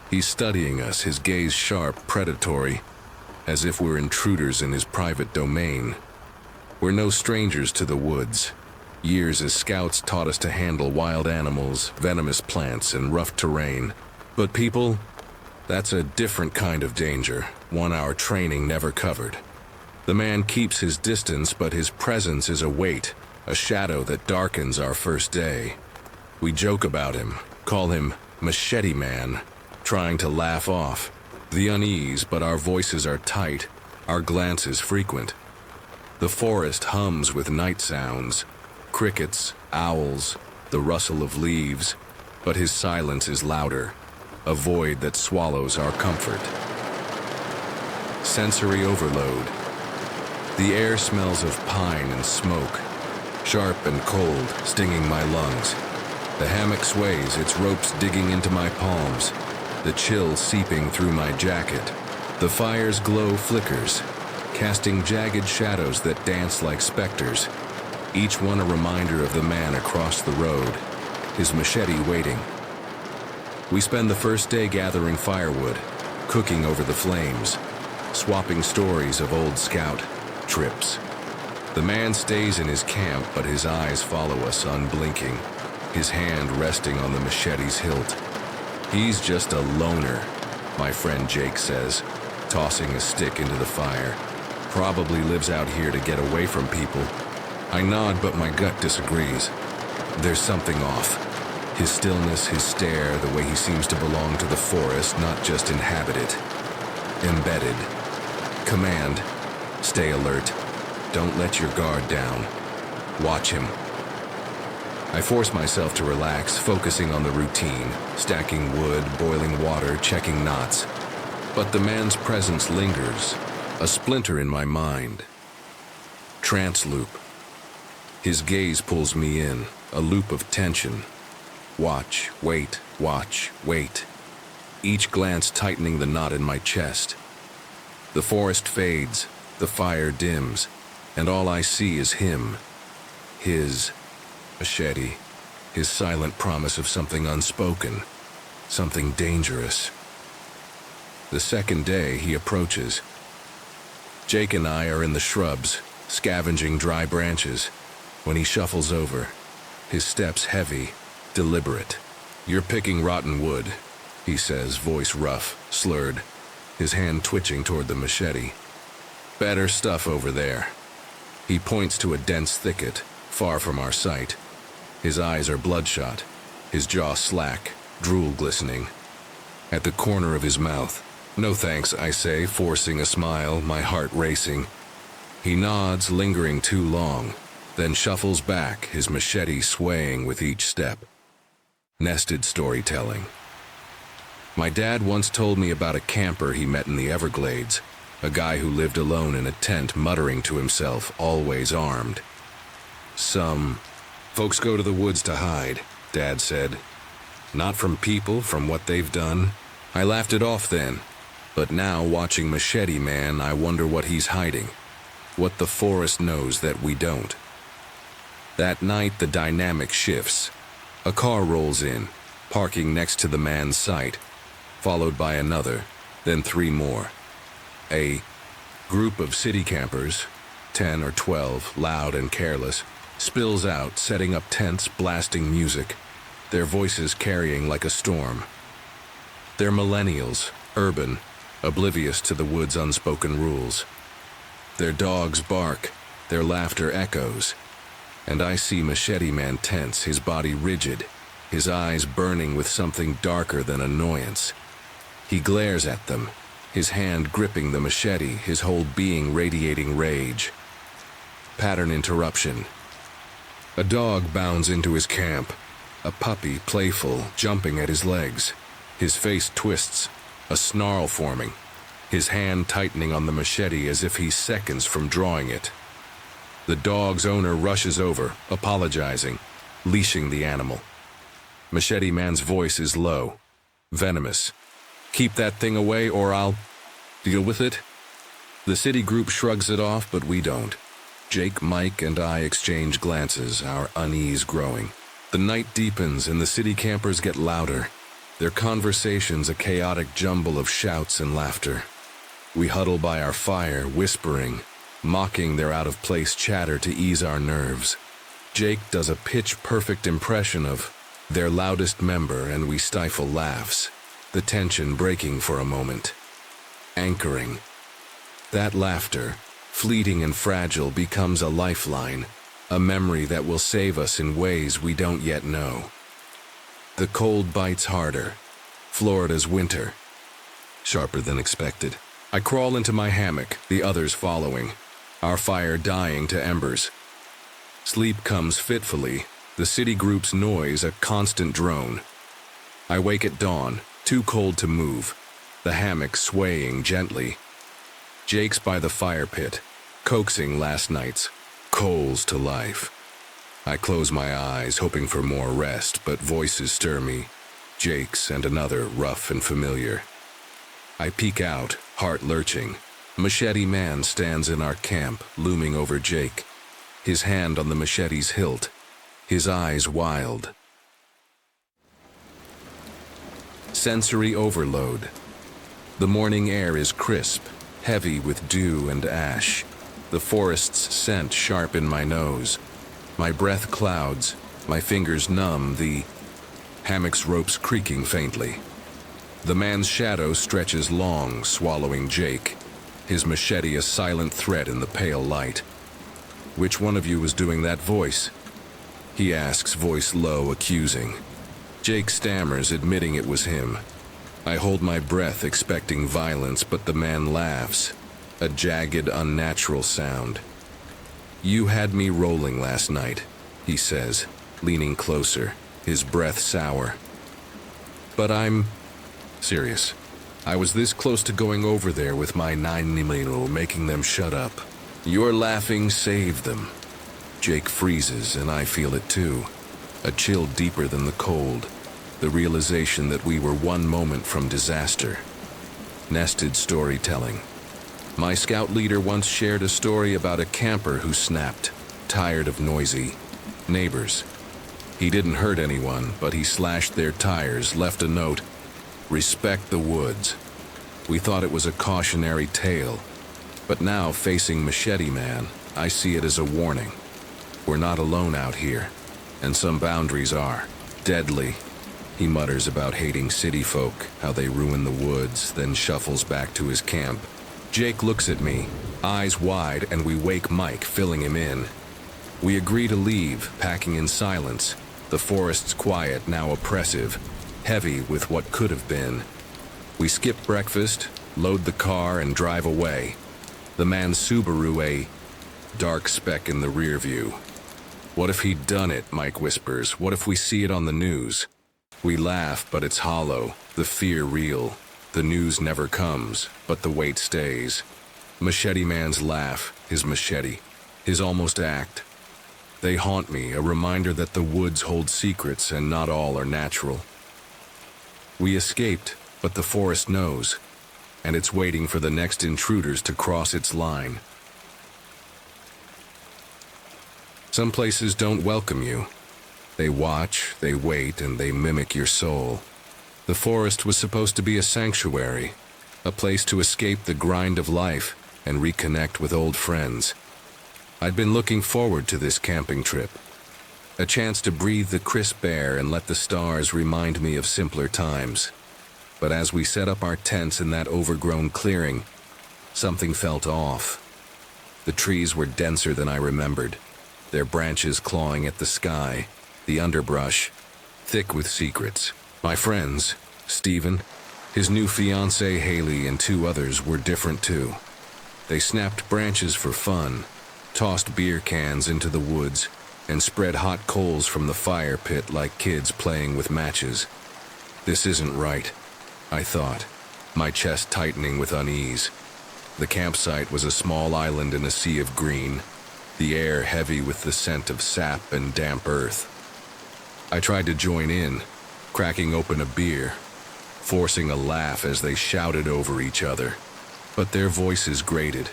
he's studying us, his gaze sharp, predatory, as if we're intruders in his private domain. We're no strangers to the woods. Years as scouts taught us to handle wild animals, venomous plants, and rough terrain. But people, that's a different kind of danger, one our training never covered. The man keeps his distance, but his presence is a weight, a shadow that darkens our first day. We joke about him, call him Machete Man, trying to laugh off the unease, but our voices are tight, our glances frequent. The forest hums with night sounds, crickets, owls, the rustle of leaves, but his silence is louder, a void that swallows our comfort. Sensory overload. The air smells of pine and smoke, sharp and cold, stinging my lungs. The hammock sways, its ropes digging into my palms, the chill seeping through my jacket. The fire's glow flickers, casting jagged shadows that dance like specters, each one a reminder of the man across the road, his machete waiting. We spend the first day gathering firewood, cooking over the flames, swapping stories of old scout trips. The man stays in his camp, but his eyes follow us unblinking, his hand resting on the machete's hilt. He's just a loner, my friend Jake says, tossing a stick into the fire. Probably lives out here to get away from people. I nod, but my gut disagrees. There's something off. His stillness, his stare, the way he seems to belong to the forest, not just inhabit it. Embedded. Command. Stay alert. Don't let your guard down. Watch him. I force myself to relax, focusing on the routine, stacking wood, boiling water, checking knots. But the man's presence lingers, a splinter in my mind. Trance loop. His gaze pulls me in, a loop of tension. Watch, wait, watch, wait. Each glance tightening the knot in my chest. The forest fades, the fire dims, and all I see is him. His machete, his silent promise of something unspoken, something dangerous. The second day he approaches. Jake and I are in the shrubs, scavenging dry branches, when he shuffles over, his steps heavy, deliberate. "You're picking rotten wood," he says, voice rough, slurred, his hand twitching toward the machete. "Better stuff over there." He points to a dense thicket, far from our sight. His eyes are bloodshot, his jaw slack, drool glistening. At the corner of his mouth, "No thanks," I say, forcing a smile, my heart racing. He nods, lingering too long, then shuffles back, his machete swaying with each step. Nested storytelling. My dad once told me about a camper he met in the Everglades, a guy who lived alone in a tent, muttering to himself, always armed. "Some folks go to the woods to hide," Dad said. "Not from people, from what they've done." I laughed it off then, but now, watching Machete Man, I wonder what he's hiding, what the forest knows that we don't. That night, the dynamic shifts. A car rolls in, parking next to the man's site, followed by another, then 3 more. A group of city campers, 10 or 12, loud and careless, spills out, setting up tents, blasting music, their voices carrying like a storm. They're millennials, urban, oblivious to the wood's unspoken rules. Their dogs bark, their laughter echoes, and I see Machete Man tense, his body rigid, his eyes burning with something darker than annoyance. He glares at them, his hand gripping the machete, his whole being radiating rage. Pattern interruption. A dog bounds into his camp, a puppy, playful, jumping at his legs. His face twists, a snarl forming, his hand tightening on the machete as if he's seconds from drawing it. The dog's owner rushes over, apologizing, leashing the animal. Machete Man's voice is low, venomous. "Keep that thing away or I'll deal with it." The city group shrugs it off, but we don't. Jake, Mike, and I exchange glances, our unease growing. The night deepens and the city campers get louder, their conversations a chaotic jumble of shouts and laughter. We huddle by our fire, whispering, mocking their out-of-place chatter to ease our nerves. Jake does a pitch-perfect impression of their loudest member, and we stifle laughs, the tension breaking for a moment. Anchoring. That laughter, fleeting and fragile, becomes a lifeline, a memory that will save us in ways we don't yet know. The cold bites harder. Florida's winter. Sharper than expected. I crawl into my hammock, the others following, our fire dying to embers. Sleep comes fitfully, the city group's noise a constant drone. I wake at dawn, too cold to move, the hammock swaying gently. Jake's by the fire pit, coaxing last night's coals to life. I close my eyes, hoping for more rest, but voices stir me, Jake's and another, rough and familiar. I peek out, heart lurching. Machete Man stands in our camp, looming over Jake, his hand on the machete's hilt, his eyes wild. Sensory overload. The morning air is crisp, heavy with dew and ash. The forest's scent sharp in my nose. My breath clouds, my fingers numb, the hammock's ropes creaking faintly. The man's shadow stretches long, swallowing Jake, his machete a silent threat in the pale light. "Which one of you was doing that voice?" he asks, voice low, accusing. Jake stammers, admitting it was him. I hold my breath, expecting violence, but the man laughs, a jagged, unnatural sound. "You had me rolling last night," he says, leaning closer, his breath sour. "But I'm serious. I was this close to going over there with my 9mm, making them shut up. Your laughing saved them." Jake freezes, and I feel it too. A chill deeper than the cold. The realization that we were one moment from disaster. Nested storytelling. My scout leader once shared a story about a camper who snapped, tired of noisy neighbors. He didn't hurt anyone, but he slashed their tires, left a note, "Respect the woods." We thought it was a cautionary tale, but now, facing Machete Man, I see it as a warning. We're not alone out here, and some boundaries are deadly. He mutters about hating city folk, how they ruin the woods, then shuffles back to his camp. Jake looks at me, eyes wide, and we wake Mike, filling him in. We agree to leave, packing in silence, the forest's quiet now oppressive, heavy with what could have been. We skip breakfast, load the car, and drive away. The man's Subaru a dark speck in the rear view. "What if he'd done it?" Mike whispers. "What if we see it on the news?" We laugh, but it's hollow, the fear real. The news never comes, but the weight stays. Machete Man's laugh, his machete, his almost act. They haunt me, a reminder that the woods hold secrets and not all are natural. We escaped, but the forest knows, and it's waiting for the next intruders to cross its line. Some places don't welcome you. They watch, they wait, and they mimic your soul. The forest was supposed to be a sanctuary, a place to escape the grind of life and reconnect with old friends. I'd been looking forward to this camping trip, a chance to breathe the crisp air and let the stars remind me of simpler times. But as we set up our tents in that overgrown clearing, something felt off. The trees were denser than I remembered, their branches clawing at the sky, the underbrush thick with secrets. My friends, Stephen, his new fiancée Haley, and two others were different too. They snapped branches for fun, tossed beer cans into the woods, and spread hot coals from the fire pit like kids playing with matches. This isn't right, I thought, my chest tightening with unease. The campsite was a small island in a sea of green, the air heavy with the scent of sap and damp earth. I tried to join in, cracking open a beer, forcing a laugh as they shouted over each other. But their voices grated,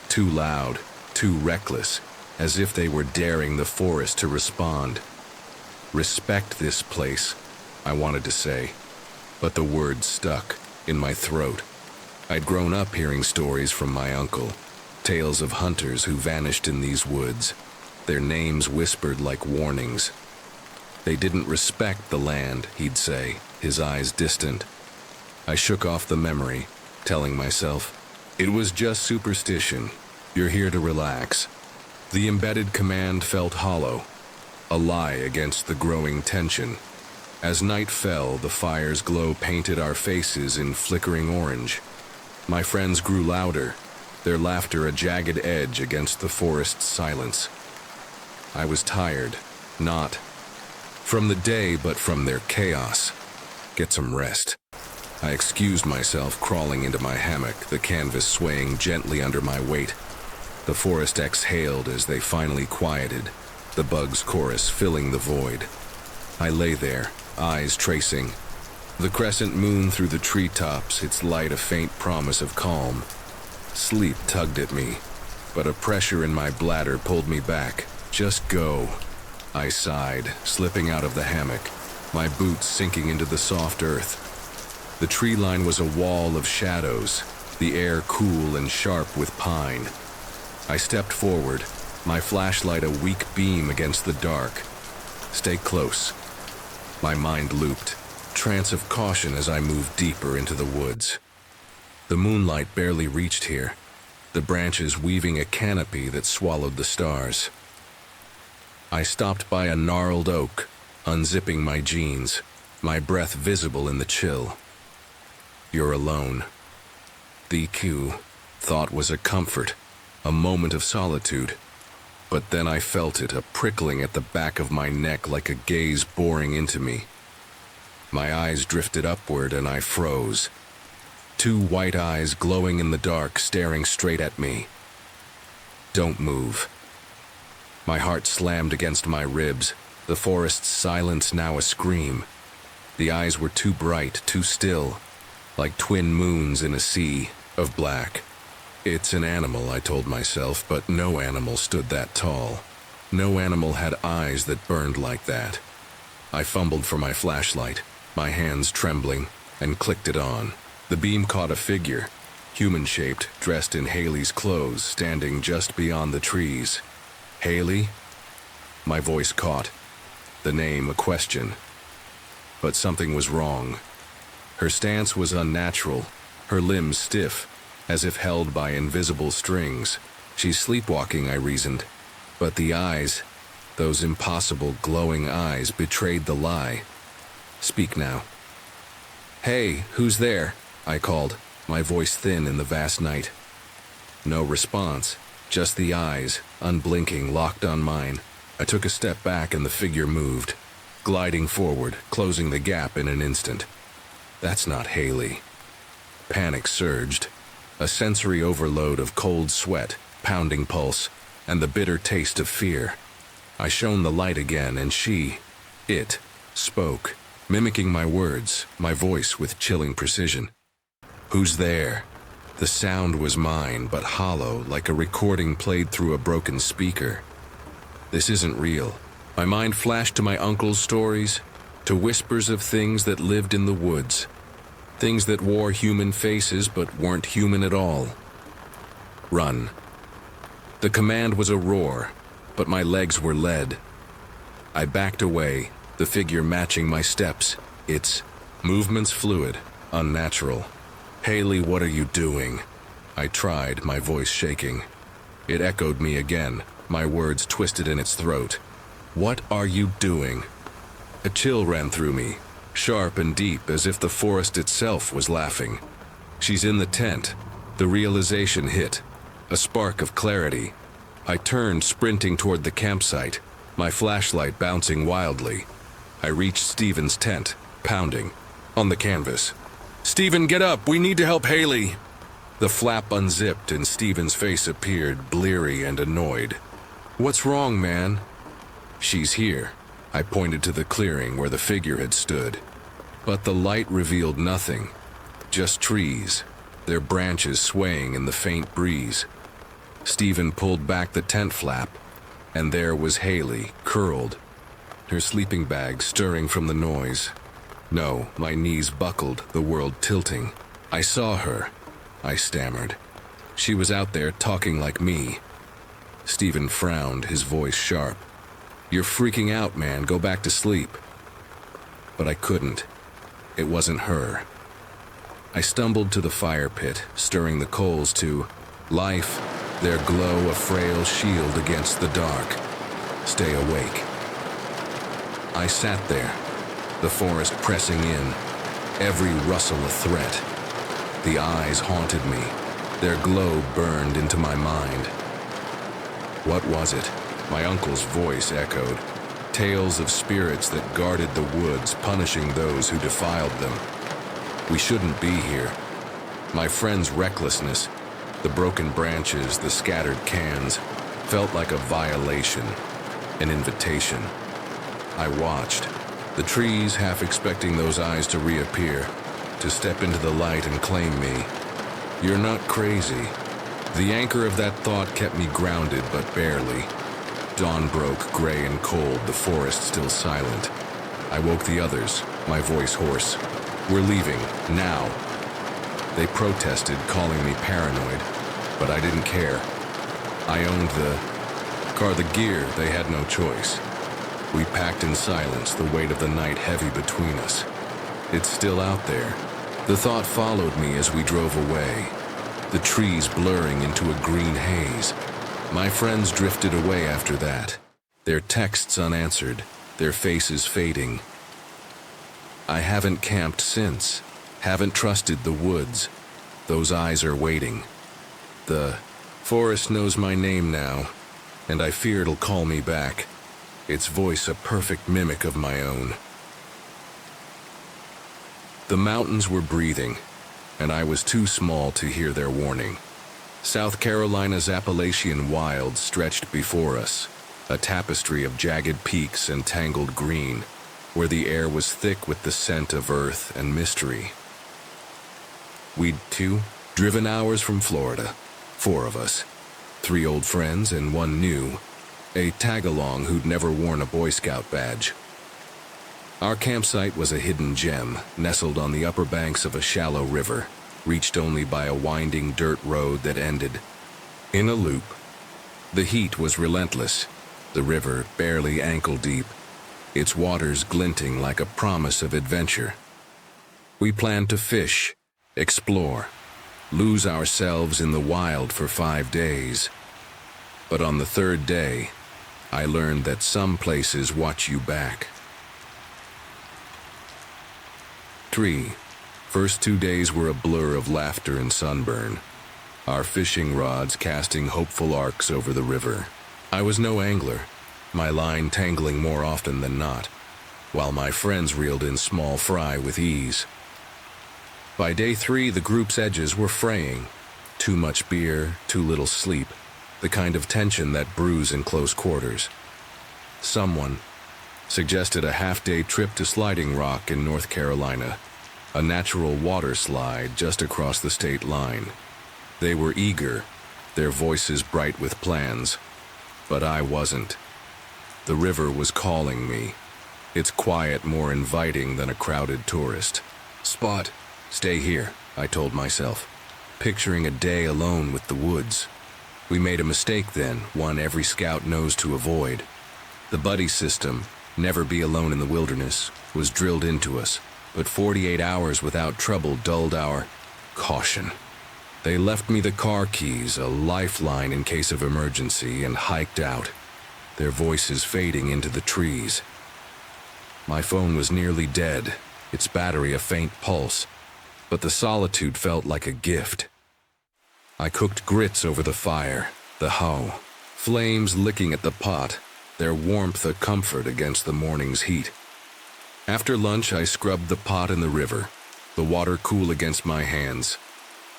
too loud, too reckless, as if they were daring the forest to respond. "Respect this place," I wanted to say, but the words stuck in my throat. I'd grown up hearing stories from my uncle, tales of hunters who vanished in these woods, their names whispered like warnings. They didn't respect the land, he'd say, his eyes distant. I shook off the memory, telling myself, it was just superstition. You're here to relax. The embedded command felt hollow, a lie against the growing tension. As night fell, the fire's glow painted our faces in flickering orange. My friends grew louder, their laughter a jagged edge against the forest's silence. I was tired, not from the day, but from their chaos. Get some rest. I excused myself, crawling into my hammock, the canvas swaying gently under my weight. The forest exhaled as they finally quieted, the bugs' chorus filling the void. I lay there, eyes tracing. The crescent moon through the treetops, its light a faint promise of calm. Sleep tugged at me, but a pressure in my bladder pulled me back. Just go, I sighed, slipping out of the hammock, my boots sinking into the soft earth. The tree line was a wall of shadows, the air cool and sharp with pine. I stepped forward, my flashlight a weak beam against the dark. Stay close. My mind looped, trance of caution as I moved deeper into the woods. The moonlight barely reached here, the branches weaving a canopy that swallowed the stars. I stopped by a gnarled oak, unzipping my jeans, my breath visible in the chill. You're alone. The thought was a comfort, a moment of solitude. But then I felt it, a prickling at the back of my neck like a gaze boring into me. My eyes drifted upward and I froze. Two white eyes glowing in the dark, staring straight at me. Don't move. My heart slammed against my ribs, the forest's silence now a scream. The eyes were too bright, too still, like twin moons in a sea of black. It's an animal, I told myself, but no animal stood that tall. No animal had eyes that burned like that. I fumbled for my flashlight, my hands trembling, and clicked it on. The beam caught a figure, human-shaped, dressed in Haley's clothes, standing just beyond the trees. Haley? My voice caught. The name a question. But something was wrong. Her stance was unnatural, her limbs stiff, as if held by invisible strings. She's sleepwalking, I reasoned. But the eyes, those impossible glowing eyes, betrayed the lie. Speak now. Hey, who's there? I called, my voice thin in the vast night. No response, just the eyes, unblinking, locked on mine. I took a step back and the figure moved, gliding forward, closing the gap in an instant. That's not Haley. Panic surged, a sensory overload of cold sweat, pounding pulse, and the bitter taste of fear. I shone the light again and it, spoke, mimicking my words, my voice with chilling precision. Who's there? The sound was mine, but hollow, like a recording played through a broken speaker. This isn't real. My mind flashed to my uncle's stories, to whispers of things that lived in the woods. Things that wore human faces but weren't human at all. Run. The command was a roar, but my legs were lead. I backed away, the figure matching my steps, its movements fluid, unnatural. Haley, what are you doing? I tried, my voice shaking. It echoed me again, my words twisted in its throat. What are you doing? A chill ran through me, sharp and deep, as if the forest itself was laughing. She's in the tent. The realization hit, a spark of clarity. I turned, sprinting toward the campsite, my flashlight bouncing wildly. I reached Stephen's tent, pounding, on the canvas. Stephen, get up! We need to help Haley! The flap unzipped and Stephen's face appeared, bleary and annoyed. What's wrong, man? She's here. I pointed to the clearing where the figure had stood. But the light revealed nothing. Just trees, their branches swaying in the faint breeze. Stephen pulled back the tent flap, and there was Haley, curled, her sleeping bag stirring from the noise. No, my knees buckled, the world tilting. I saw her, I stammered. She was out there talking like me. Stephen frowned, his voice sharp. You're freaking out, man. Go back to sleep. But I couldn't. It wasn't her. I stumbled to the fire pit, stirring the coals to life, their glow a frail shield against the dark. Stay awake. I sat there, the forest pressing in, every rustle a threat. The eyes haunted me, their glow burned into my mind. What was it? My uncle's voice echoed. Tales of spirits that guarded the woods, punishing those who defiled them. We shouldn't be here. My friend's recklessness, the broken branches, the scattered cans, felt like a violation, an invitation. I watched, the trees half expecting those eyes to reappear, to step into the light and claim me. You're not crazy. The anchor of that thought kept me grounded, but barely. Dawn broke, gray and cold, the forest still silent. I woke the others, my voice hoarse. "We're leaving, now." They protested, calling me paranoid, but I didn't care. I owned the gear, they had no choice. We packed in silence, the weight of the night heavy between us. It's still out there. The thought followed me as we drove away, the trees blurring into a green haze. My friends drifted away after that, their texts unanswered, their faces fading. I haven't camped since, haven't trusted the woods. Those eyes are waiting. The forest knows my name now, and I fear it'll call me back, its voice a perfect mimic of my own. The mountains were breathing, and I was too small to hear their warning. South Carolina's Appalachian wilds stretched before us, a tapestry of jagged peaks and tangled green, where the air was thick with the scent of earth and mystery. We'd driven hours from Florida, 4 of us, 3 old friends and 1 new, a tag-along who'd never worn a Boy Scout badge. Our campsite was a hidden gem, nestled on the upper banks of a shallow river, reached only by a winding dirt road that ended in a loop. The heat was relentless, the river barely ankle-deep, its waters glinting like a promise of adventure. We planned to fish, explore, lose ourselves in the wild for 5 days. But on the 3rd day, I learned that some places watch you back. First 2 days were a blur of laughter and sunburn, our fishing rods casting hopeful arcs over the river. I was no angler, my line tangling more often than not, while my friends reeled in small fry with ease. By day 3, the group's edges were fraying. Too much beer, too little sleep, the kind of tension that brews in close quarters. Someone suggested a half-day trip to Sliding Rock in North Carolina, a natural water slide just across the state line. They were eager, their voices bright with plans, but I wasn't. The river was calling me, its quiet more inviting than a crowded tourist spot. "Stay here," I told myself, picturing a day alone with the woods. We made a mistake then, one every scout knows to avoid. The buddy system, never be alone in the wilderness, was drilled into us, but 48 hours without trouble dulled our caution. They left me the car keys, a lifeline in case of emergency, and hiked out, their voices fading into the trees. My phone was nearly dead, its battery a faint pulse, but the solitude felt like a gift. I cooked grits over the fire, flames licking at the pot, their warmth a comfort against the morning's heat. After lunch, I scrubbed the pot in the river, the water cool against my hands,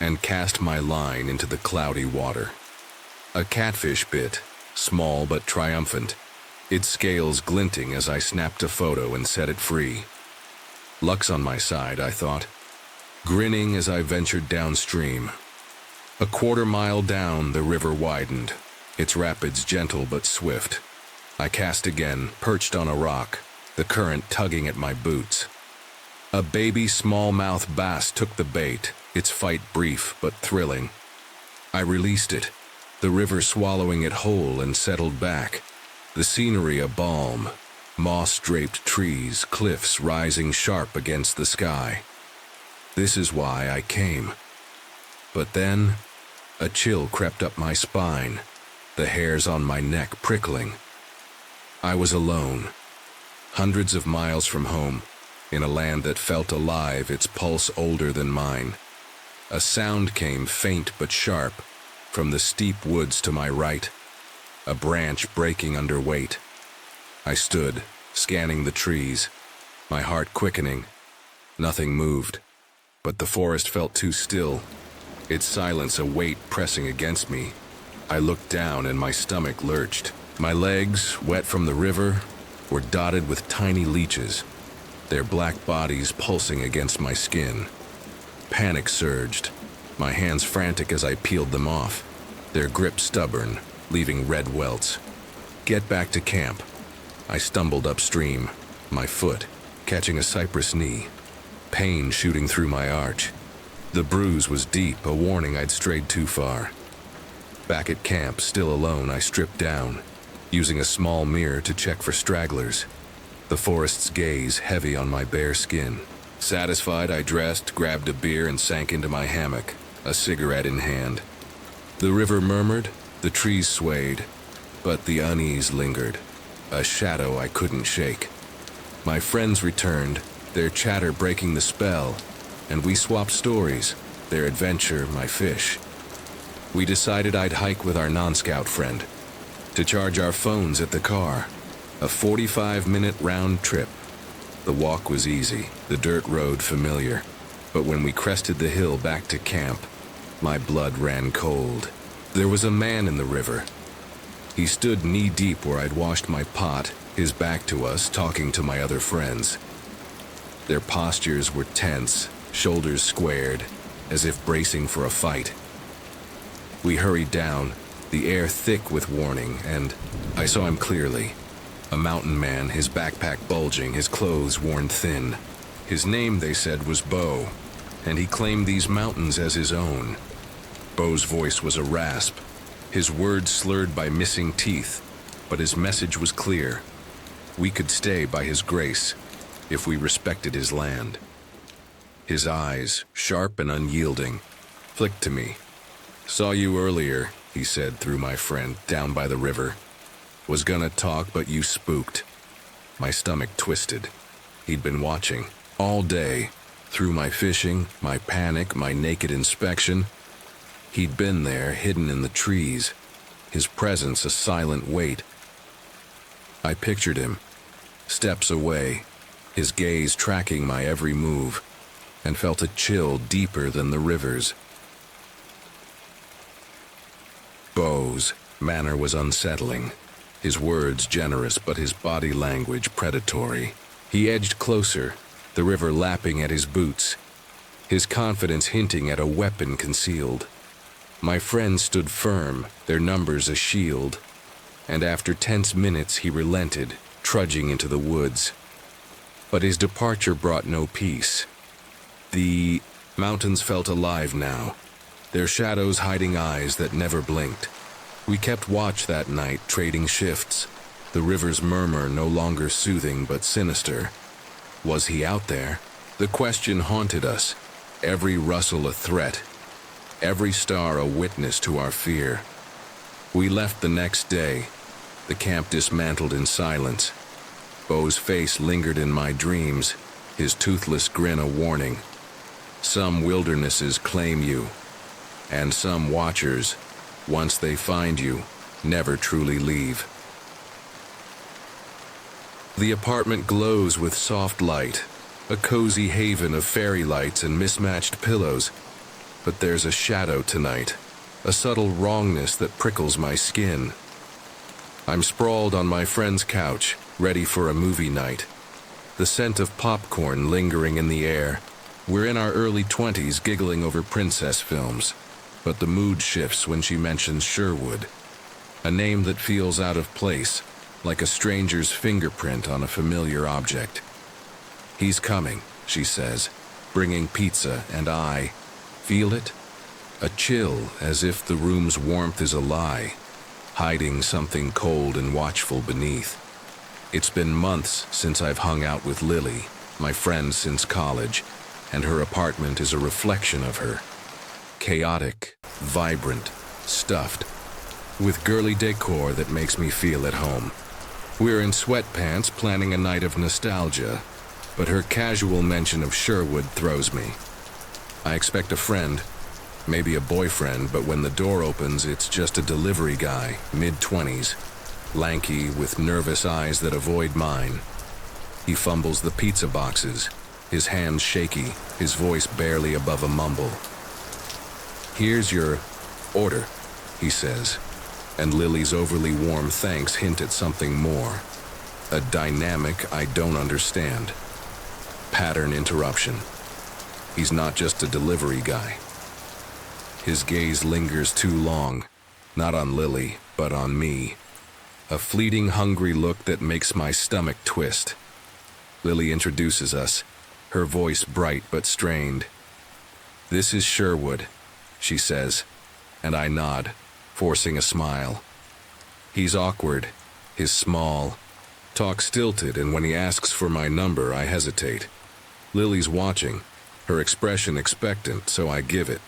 and cast my line into the cloudy water. A catfish bit, small but triumphant, its scales glinting as I snapped a photo and set it free. Luck's on my side, I thought, grinning as I ventured downstream. A 1/4 mile down, the river widened, its rapids gentle but swift. I cast again, perched on a rock, the current tugging at my boots. A baby smallmouth bass took the bait, its fight brief but thrilling. I released it, the river swallowing it whole and settled back, the scenery a balm, moss-draped trees, cliffs rising sharp against the sky. This is why I came. But then, a chill crept up my spine, the hairs on my neck prickling. I was alone, hundreds of miles from home, in a land that felt alive, its pulse older than mine. A sound came faint but sharp, from the steep woods to my right, a branch breaking under weight. I stood, scanning the trees, my heart quickening. Nothing moved, but the forest felt too still, its silence a weight pressing against me. I looked down and my stomach lurched. My legs, wet from the river, were dotted with tiny leeches, their black bodies pulsing against my skin. Panic surged, my hands frantic as I peeled them off. their grip stubborn, leaving red welts. Get back to camp. I stumbled upstream, my foot catching a cypress knee, pain shooting through my arch. The bruise was deep, a warning I'd strayed too far. Back at camp, still alone, I stripped down, using a small mirror to check for stragglers, the forest's gaze heavy on my bare skin. Satisfied, I dressed, grabbed a beer, and sank into my hammock, a cigarette in hand. The river murmured, the trees swayed, but the unease lingered, a shadow I couldn't shake. My friends returned, their chatter breaking the spell, and we swapped stories, their adventure, my fish. We decided I'd hike with our non-scout friend, to charge our phones at the car, a 45-minute round trip. The walk was easy, the dirt road familiar, but when we crested the hill back to camp, my blood ran cold. There was a man in the river. He stood knee-deep where I'd washed my pot, his back to us, talking to my other friends. Their postures were tense, shoulders squared, as if bracing for a fight. We hurried down, the air thick with warning, and I saw him clearly. A mountain man, his backpack bulging, his clothes worn thin. His name, they said, was Bo, and he claimed these mountains as his own. Bo's voice was a rasp, his words slurred by missing teeth, but his message was clear. We could stay by his grace, if we respected his land. His eyes, sharp and unyielding, flicked to me. "Saw you earlier," he said through my friend, "down by the river. Was gonna talk, but you spooked." My stomach twisted. He'd been watching, all day, through my fishing, my panic, my naked inspection. He'd been there, hidden in the trees, his presence a silent weight. I pictured him, steps away, his gaze tracking my every move, and felt a chill deeper than the river's. Bo's manner was unsettling, his words generous but his body language predatory. He edged closer, the river lapping at his boots, his confidence hinting at a weapon concealed. My friends stood firm, their numbers a shield, and after tense minutes he relented, trudging into the woods. But his departure brought no peace. The mountains felt alive now, their shadows hiding eyes that never blinked. We kept watch that night, trading shifts, the river's murmur no longer soothing but sinister. Was he out there? The question haunted us, every rustle a threat, every star a witness to our fear. We left the next day, the camp dismantled in silence. Bo's face lingered in my dreams, his toothless grin a warning. Some wildernesses claim you, and some watchers, once they find you, never truly leave. The apartment glows with soft light, a cozy haven of fairy lights and mismatched pillows. But there's a shadow tonight, a subtle wrongness that prickles my skin. I'm sprawled on my friend's couch, ready for a movie night. The scent of popcorn lingering in the air. We're in our early 20s giggling over princess films, but the mood shifts when she mentions Sherwood, a name that feels out of place, like a stranger's fingerprint on a familiar object. "He's coming," she says, bringing pizza, and I feel it, a chill as if the room's warmth is a lie, hiding something cold and watchful beneath. It's been months since I've hung out with Lily, my friend since college, and her apartment is a reflection of her. Chaotic, vibrant, stuffed, with girly decor that makes me feel at home. We're in sweatpants planning a night of nostalgia, but her casual mention of Sherwood throws me. I expect a friend, maybe a boyfriend, but when the door opens, it's just a delivery guy, mid-20s, lanky with nervous eyes that avoid mine. He fumbles the pizza boxes, his hands shaky, his voice barely above a mumble. "Here's your order," he says, and Lily's overly warm thanks hint at something more. A dynamic I don't understand. Pattern interruption. He's not just a delivery guy. His gaze lingers too long, Not on Lily, but on me. A fleeting, hungry look that makes my stomach twist. Lily introduces us, her voice bright but strained. "This is Sherwood," she says, and I nod, forcing a smile. He's awkward, his small, talk stilted, and when he asks for my number, I hesitate. Lily's watching, her expression expectant, so I give it,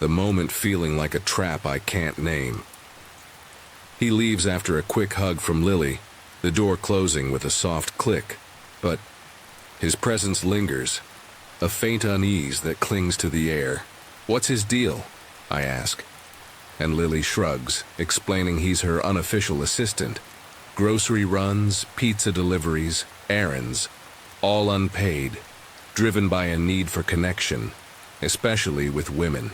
the moment feeling like a trap I can't name. He leaves after a quick hug from Lily, the door closing with a soft click, but his presence lingers, a faint unease that clings to the air. "What's his deal?" I ask. And Lily shrugs, explaining he's her unofficial assistant. Grocery runs, pizza deliveries, errands, all unpaid, driven by a need for connection, especially with women.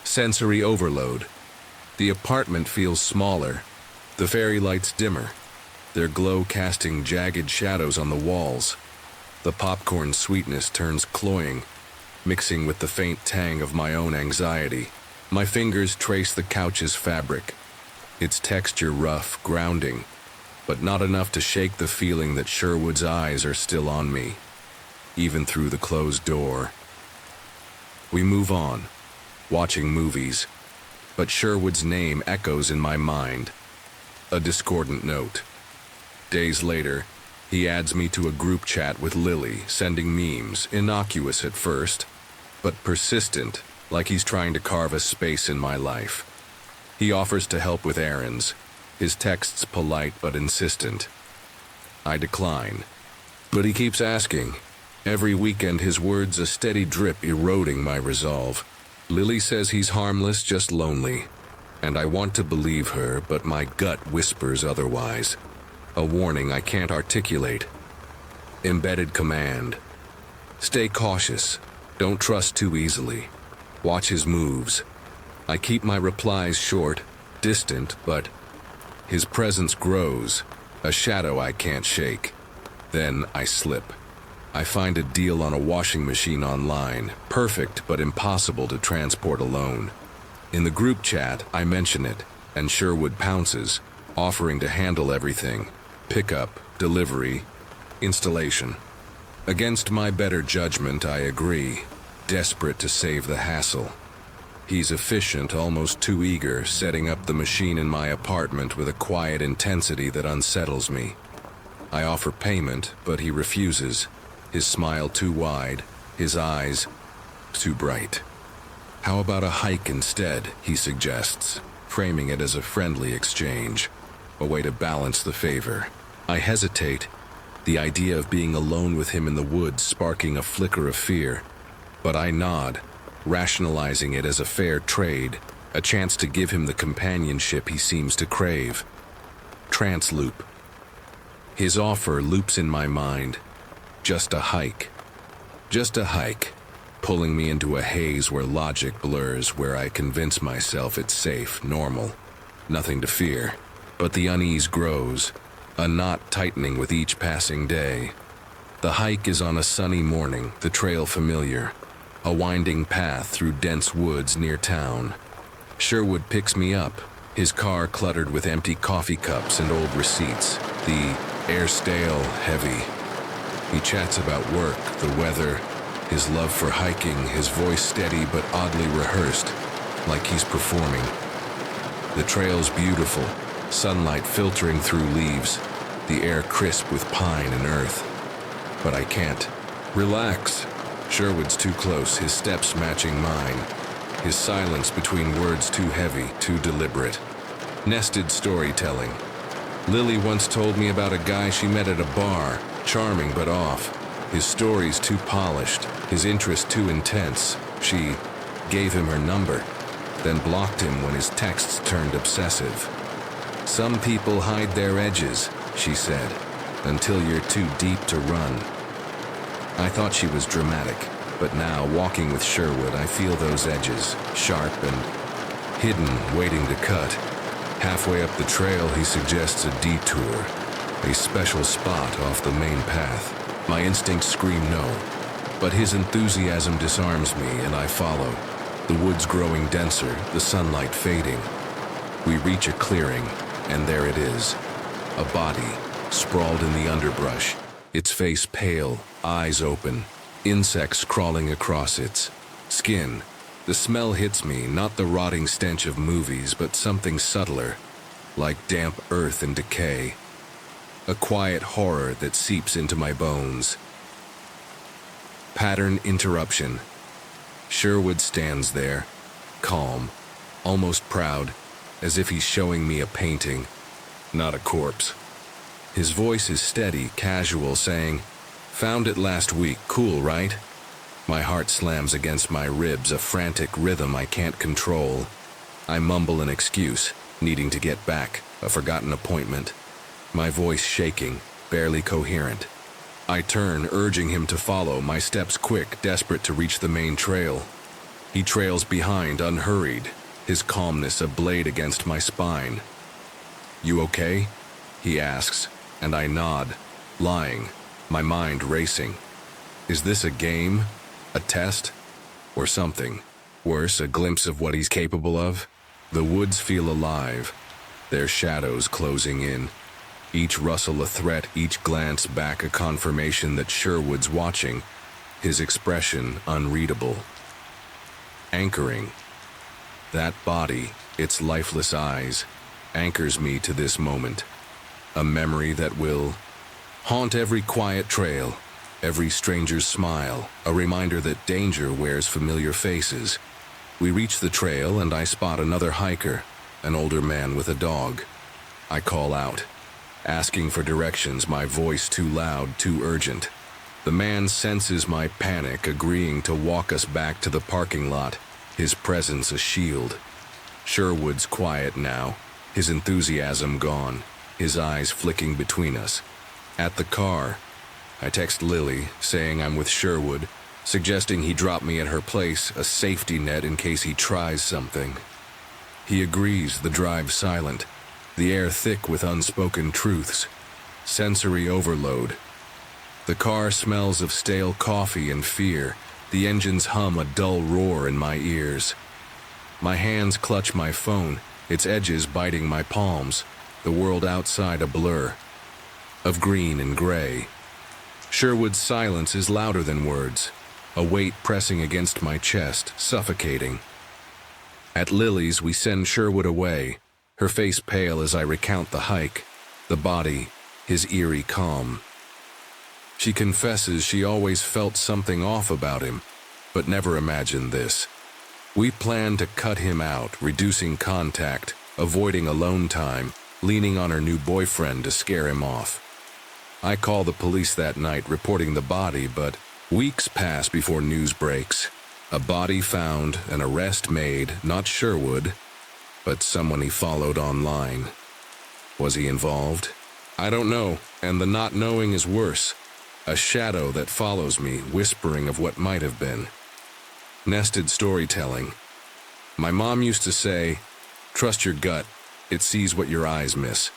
Sensory overload. The apartment feels smaller, the fairy lights dimmer, their glow casting jagged shadows on the walls. The popcorn sweetness turns cloying, mixing with the faint tang of my own anxiety. My fingers trace the couch's fabric, its texture rough, grounding, but not enough to shake the feeling that Sherwood's eyes are still on me, even through the closed door. We move on, watching movies, but Sherwood's name echoes in my mind, a discordant note. Days later, he adds me to a group chat with Lily, sending memes, innocuous at first, but persistent, like he's trying to carve a space in my life. He offers to help with errands, his texts polite but insistent. I decline, but he keeps asking. Every weekend his words a steady drip eroding my resolve. Lily says he's harmless, just lonely, and I want to believe her, but my gut whispers otherwise. A warning I can't articulate. Embedded command. Stay cautious. Don't trust too easily. Watch his moves. I keep my replies short, distant, but his presence grows, a shadow I can't shake. Then I slip. I find a deal on a washing machine online, perfect but impossible to transport alone. In the group chat, I mention it, and Sherwood pounces, offering to handle everything: pickup, delivery, installation. Against my better judgment, I agree, desperate to save the hassle. He's efficient, almost too eager, setting up the machine in my apartment with a quiet intensity that unsettles me. I offer payment, but he refuses, his smile too wide, his eyes too bright. "How about a hike instead?" he suggests, framing it as a friendly exchange, a way to balance the favor. I hesitate, the idea of being alone with him in the woods sparking a flicker of fear, but I nod, rationalizing it as a fair trade, a chance to give him the companionship he seems to crave. Trance loop. His offer loops in my mind. Just a hike. Just a hike, pulling me into a haze where logic blurs, where I convince myself it's safe, normal, nothing to fear. But the unease grows, a knot tightening with each passing day. The hike is on a sunny morning, the trail familiar, a winding path through dense woods near town. Sherwood picks me up, his car cluttered with empty coffee cups and old receipts, the air stale, heavy. He chats about work, the weather, his love for hiking, his voice steady but oddly rehearsed, like he's performing. The trail's beautiful, sunlight filtering through leaves, the air crisp with pine and earth. But I can't. Relax. Sherwood's too close, his steps matching mine, his silence between words too heavy, too deliberate. Nested storytelling. Lily once told me about a guy she met at a bar, charming but off. His stories too polished, his interest too intense. She gave him her number, then blocked him when his texts turned obsessive. "Some people hide their edges," she said, "until you're too deep to run." I thought she was dramatic, but now, walking with Sherwood, I feel those edges, sharp and hidden, waiting to cut. Halfway up the trail, he suggests a detour, a special spot off the main path. My instincts scream no, but his enthusiasm disarms me and I follow, the woods growing denser, the sunlight fading. We reach a clearing, and there it is. A body, sprawled in the underbrush, its face pale, eyes open, insects crawling across its skin. The smell hits me, not the rotting stench of movies, but something subtler, like damp earth and decay. A quiet horror that seeps into my bones. Pattern interruption. Sherwood stands there, calm, almost proud, as if he's showing me a painting, not a corpse. His voice is steady, casual, saying, "Found it last week, cool, right?" My heart slams against my ribs, a frantic rhythm I can't control. I mumble an excuse, needing to get back, a forgotten appointment. My voice shaking, barely coherent. I turn, urging him to follow, my steps quick, desperate to reach the main trail. He trails behind, unhurried, his calmness a blade against my spine. "You okay?" he asks, and I nod, lying, my mind racing. Is this a game? A test? Or something? Worse, a glimpse of what he's capable of? The woods feel alive, their shadows closing in. Each rustle a threat, each glance back a confirmation that Sherwood's watching, his expression unreadable. Anchoring. That body, its lifeless eyes, anchors me to this moment. A memory that will haunt every quiet trail, every stranger's smile, a reminder that danger wears familiar faces. We reach the trail and I spot another hiker, an older man with a dog. I call out, asking for directions, my voice too loud, too urgent. The man senses my panic, agreeing to walk us back to the parking lot, his presence a shield. Sherwood's quiet now, his enthusiasm gone, his eyes flicking between us. At the car, I text Lily, saying I'm with Sherwood, suggesting he drop me at her place, a safety net in case he tries something. He agrees, the drive silent, the air thick with unspoken truths, sensory overload. The car smells of stale coffee and fear, the engines hum a dull roar in my ears. My hands clutch my phone, its edges biting my palms, the world outside a blur of green and gray. Sherwood's silence is louder than words, a weight pressing against my chest, suffocating. At Lily's, we send Sherwood away, her face pale as I recount the hike, the body, his eerie calm. She confesses she always felt something off about him, but never imagined this. We plan to cut him out, reducing contact, avoiding alone time, leaning on her new boyfriend to scare him off. I call the police that night, reporting the body, but weeks pass before news breaks. A body found, an arrest made, not Sherwood, but someone he followed online. Was he involved? I don't know, and the not knowing is worse. A shadow that follows me, whispering of what might have been. Nested storytelling. My mom used to say, "Trust your gut, it sees what your eyes miss."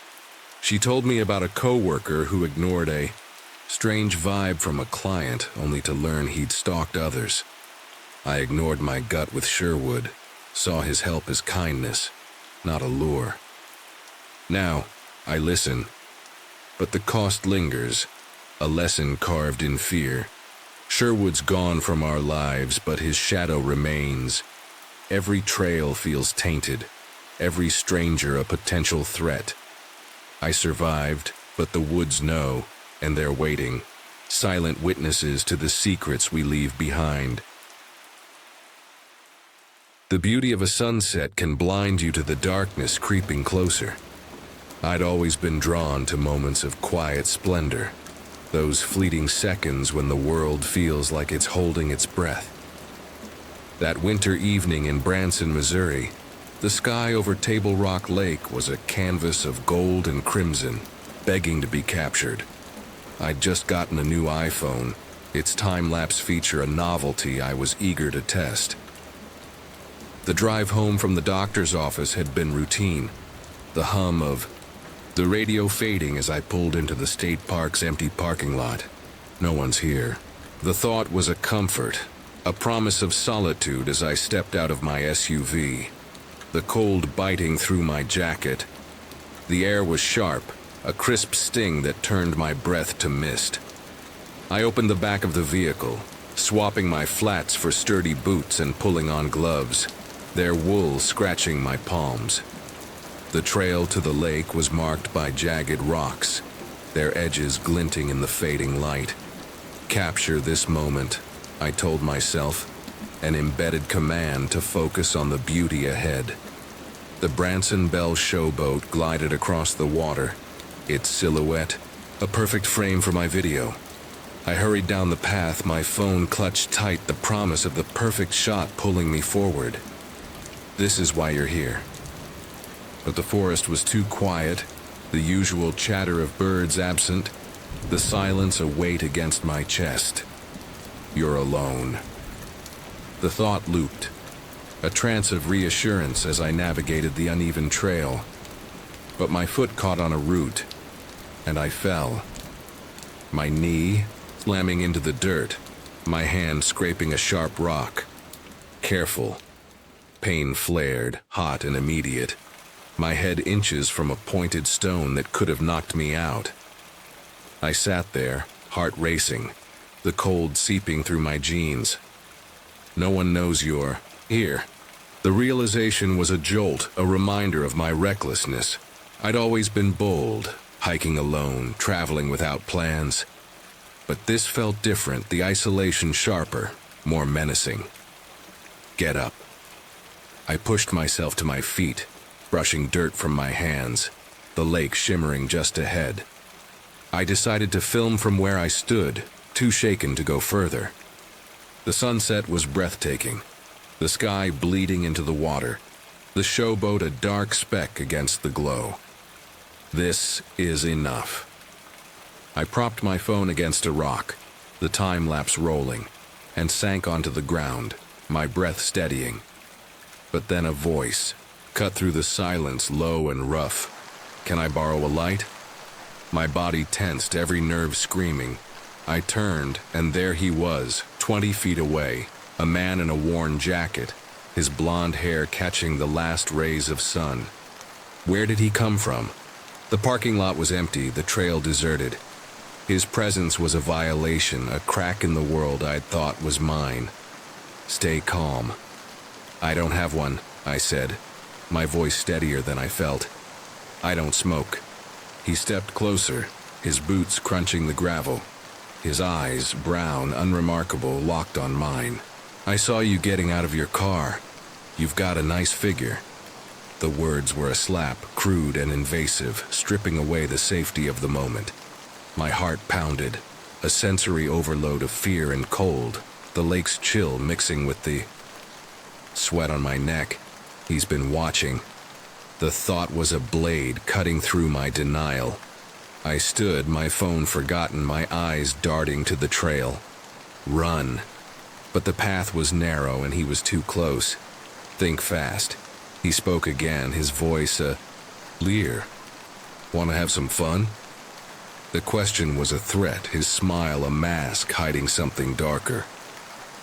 She told me about a coworker who ignored a strange vibe from a client only to learn he'd stalked others. I ignored my gut with Sherwood, saw his help as kindness, not a lure. Now, I listen, but the cost lingers, a lesson carved in fear. Sherwood's gone from our lives, but his shadow remains. Every trail feels tainted, every stranger a potential threat. I survived, but the woods know, and they're waiting, silent witnesses to the secrets we leave behind. The beauty of a sunset can blind you to the darkness creeping closer. I'd always been drawn to moments of quiet splendor, those fleeting seconds when the world feels like it's holding its breath. That winter evening in Branson, Missouri, the sky over Table Rock Lake was a canvas of gold and crimson, begging to be captured. I'd just gotten a new iPhone, its time-lapse feature a novelty I was eager to test. The drive home from the doctor's office had been routine, the hum of the radio fading as I pulled into the state park's empty parking lot. No one's here. The thought was a comfort, a promise of solitude as I stepped out of my SUV. the cold biting through my jacket. The air was sharp, a crisp sting that turned my breath to mist. I opened the back of the vehicle, swapping my flats for sturdy boots and pulling on gloves, their wool scratching my palms. The trail to the lake was marked by jagged rocks, their edges glinting in the fading light. Capture this moment, I told myself, an embedded command to focus on the beauty ahead. The Branson Belle showboat glided across the water, its silhouette a perfect frame for my video. I hurried down the path, my phone clutched tight, the promise of the perfect shot pulling me forward. This is why you're here. But the forest was too quiet, the usual chatter of birds absent, the silence a weight against my chest. You're alone. The thought looped, a trance of reassurance as I navigated the uneven trail. But my foot caught on a root, and I fell. My knee slamming into the dirt, my hand scraping a sharp rock. Careful. Pain flared, hot and immediate. My head inches from a pointed stone that could have knocked me out. I sat there, heart racing, the cold seeping through my jeans. No one knows you're here. The realization was a jolt, a reminder of my recklessness. I'd always been bold, hiking alone, traveling without plans. But this felt different, the isolation sharper, more menacing. Get up. I pushed myself to my feet, brushing dirt from my hands, the lake shimmering just ahead. I decided to film from where I stood, too shaken to go further. The sunset was breathtaking, the sky bleeding into the water, the showboat a dark speck against the glow. This is enough. I propped my phone against a rock, the time-lapse rolling, and sank onto the ground, my breath steadying. But then a voice, cut through the silence, low and rough. Can I borrow a light? My body tensed, every nerve screaming. I turned, and there he was, 20 feet away, a man in a worn jacket, his blonde hair catching the last rays of sun. Where did he come from? The parking lot was empty, the trail deserted. His presence was a violation, a crack in the world I'd thought was mine. Stay calm. I don't have one, I said, my voice steadier than I felt. I don't smoke. He stepped closer, his boots crunching the gravel. His eyes, brown, unremarkable, locked on mine. I saw you getting out of your car. You've got a nice figure. The words were a slap, crude and invasive, stripping away the safety of the moment. My heart pounded, a sensory overload of fear and cold, the lake's chill mixing with the sweat on my neck. He's been watching. The thought was a blade cutting through my denial. I stood, my phone forgotten, my eyes darting to the trail. Run. But the path was narrow and he was too close. Think fast. He spoke again, his voice a leer. Want to have some fun? The question was a threat, his smile a mask hiding something darker.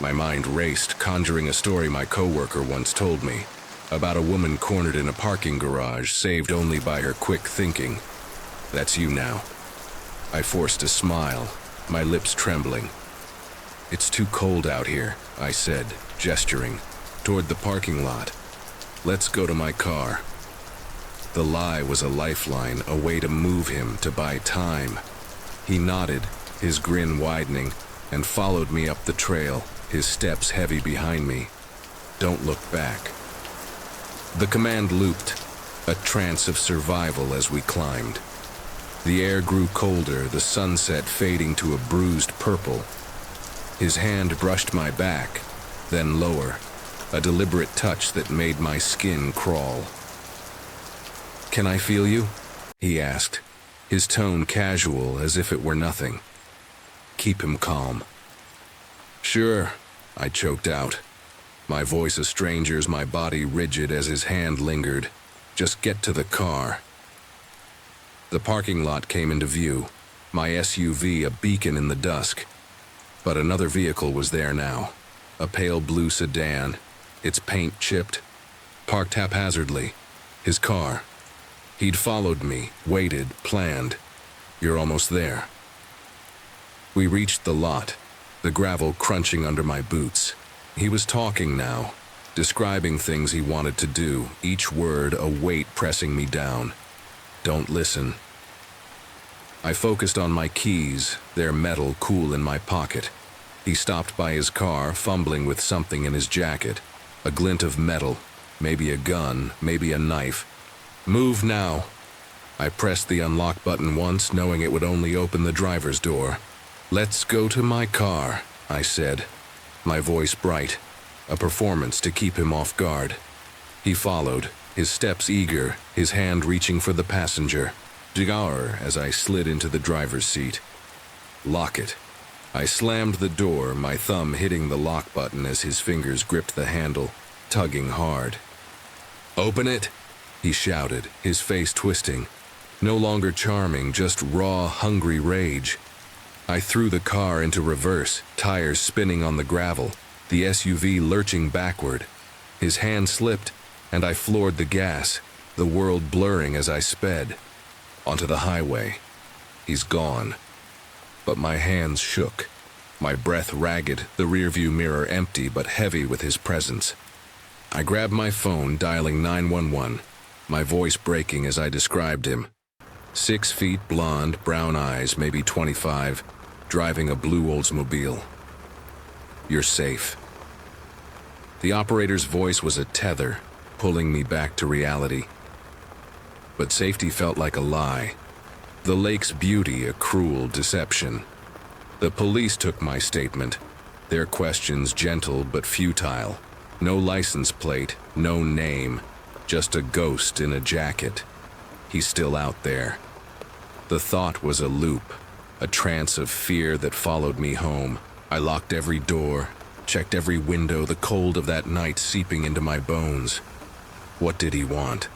My mind raced, conjuring a story my coworker once told me, about a woman cornered in a parking garage, saved only by her quick thinking. That's you now. I forced a smile, my lips trembling. It's too cold out here, I said, gesturing toward the parking lot. Let's go to my car. The lie was a lifeline, a way to move him, to buy time. He nodded, his grin widening, and followed me up the trail, his steps heavy behind me. Don't look back. The command looped, a trance of survival as we climbed. The air grew colder, the sunset fading to a bruised purple. His hand brushed my back, then lower, a deliberate touch that made my skin crawl. Can I feel you? He asked, his tone casual as if it were nothing. Keep him calm. Sure, I choked out, my voice a stranger's, my body rigid as his hand lingered. Just get to the car. The parking lot came into view, my SUV a beacon in the dusk. But another vehicle was there now, a pale blue sedan, its paint chipped, parked haphazardly. His car. He'd followed me, waited, planned. You're almost there. We reached the lot, the gravel crunching under my boots. He was talking now, describing things he wanted to do, each word a weight pressing me down. Don't listen. I focused on my keys, their metal cool in my pocket. He stopped by his car, fumbling with something in his jacket. A glint of metal, maybe a gun, maybe a knife. Move now. I pressed the unlock button once, knowing it would only open the driver's door. Let's go to my car, I said, my voice bright, a performance to keep him off guard. He followed, his steps eager, his hand reaching for the passenger. Jigar as I slid into the driver's seat. Lock it. I slammed the door, my thumb hitting the lock button as his fingers gripped the handle, tugging hard. Open it, he shouted, his face twisting. No longer charming, just raw, hungry rage. I threw the car into reverse, tires spinning on the gravel, the SUV lurching backward. His hand slipped, and I floored the gas, the world blurring as I sped. Onto the highway. He's gone. But my hands shook, my breath ragged, the rearview mirror empty but heavy with his presence. I grabbed my phone, dialing 911, my voice breaking as I described him. 6 feet, blonde, brown eyes, maybe 25, driving a blue Oldsmobile. You're safe. The operator's voice was a tether, pulling me back to reality. But safety felt like a lie. The lake's beauty a cruel deception. The police took my statement, their questions gentle but futile. No license plate, no name, just a ghost in a jacket. He's still out there. The thought was a loop, a trance of fear that followed me home. I locked every door, checked every window, the cold of that night seeping into my bones. What did he want?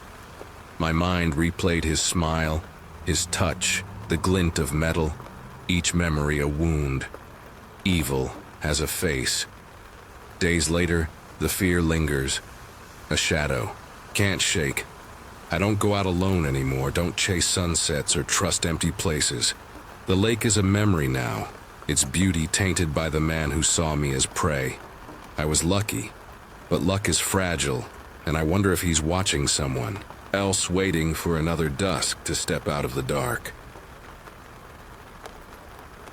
My mind replayed his smile, his touch, the glint of metal, each memory a wound. Evil has a face. Days later, the fear lingers. A shadow. Can't shake. I don't go out alone anymore, don't chase sunsets or trust empty places. The lake is a memory now, its beauty tainted by the man who saw me as prey. I was lucky, but luck is fragile, and I wonder if he's watching someone else waiting for another dusk to step out of the dark.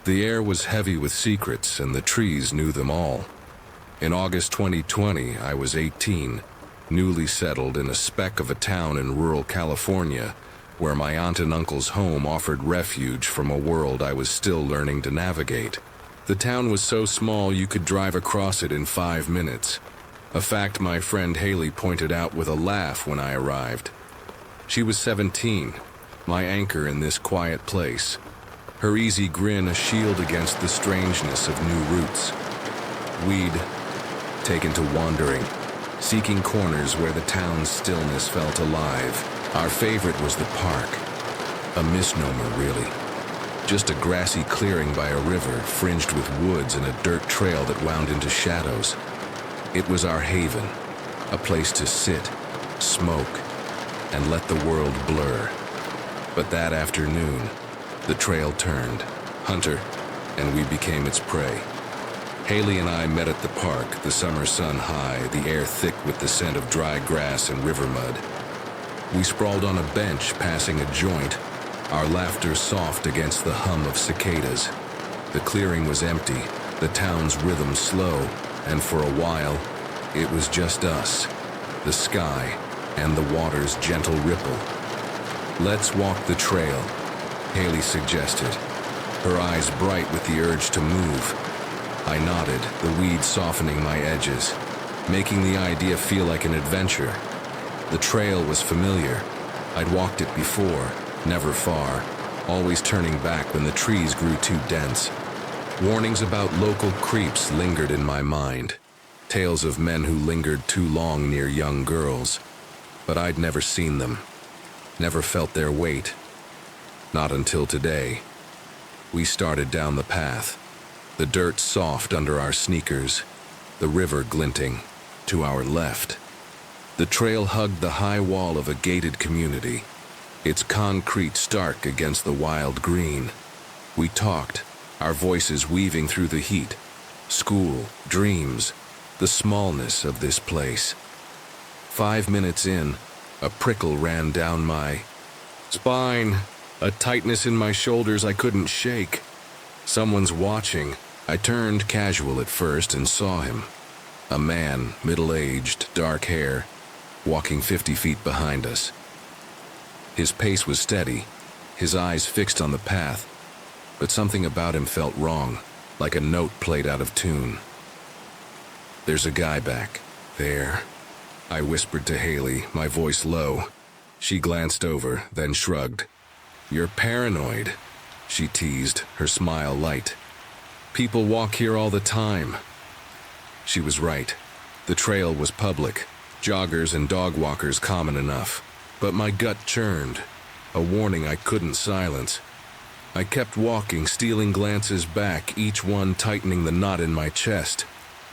The air was heavy with secrets, and the trees knew them all. In August 2020, I was 18, newly settled in a speck of a town in rural California, where my aunt and uncle's home offered refuge from a world I was still learning to navigate. The town was so small you could drive across it in 5 minutes, a fact my friend Haley pointed out with a laugh when I arrived. She was 17, my anchor in this quiet place, her easy grin a shield against the strangeness of new roots. We'd taken to wandering, seeking corners where the town's stillness felt alive. Our favorite was the park, a misnomer really. Just a grassy clearing by a river fringed with woods and a dirt trail that wound into shadows. It was our haven, a place to sit, smoke, and let the world blur. But that afternoon, the trail turned, hunter, and we became its prey. Haley and I met at the park, the summer sun high, the air thick with the scent of dry grass and river mud. We sprawled on a bench, passing a joint, our laughter soft against the hum of cicadas. The clearing was empty, the town's rhythm slow, and for a while, it was just us, the sky, and the water's gentle ripple. Let's walk the trail, Haley suggested, her eyes bright with the urge to move. I nodded, the weeds softening my edges, making the idea feel like an adventure. The trail was familiar. I'd walked it before, never far, always turning back when the trees grew too dense. Warnings about local creeps lingered in my mind, tales of men who lingered too long near young girls. But I'd never seen them, never felt their weight. Not until today. We started down the path, the dirt soft under our sneakers, the river glinting to our left. The trail hugged the high wall of a gated community, its concrete stark against the wild green. We talked, our voices weaving through the heat. School, dreams, the smallness of this place. 5 minutes in, a prickle ran down my spine, a tightness in my shoulders I couldn't shake. Someone's watching. I turned casual at first and saw him. A man, middle-aged, dark hair, walking 50 feet behind us. His pace was steady, his eyes fixed on the path, but something about him felt wrong, like a note played out of tune. "There's a guy back there," I whispered to Haley, my voice low. She glanced over, then shrugged. "You're paranoid," she teased, her smile light. "People walk here all the time." She was right. The trail was public, joggers and dog walkers common enough. But my gut churned, a warning I couldn't silence. I kept walking, stealing glances back, each one tightening the knot in my chest.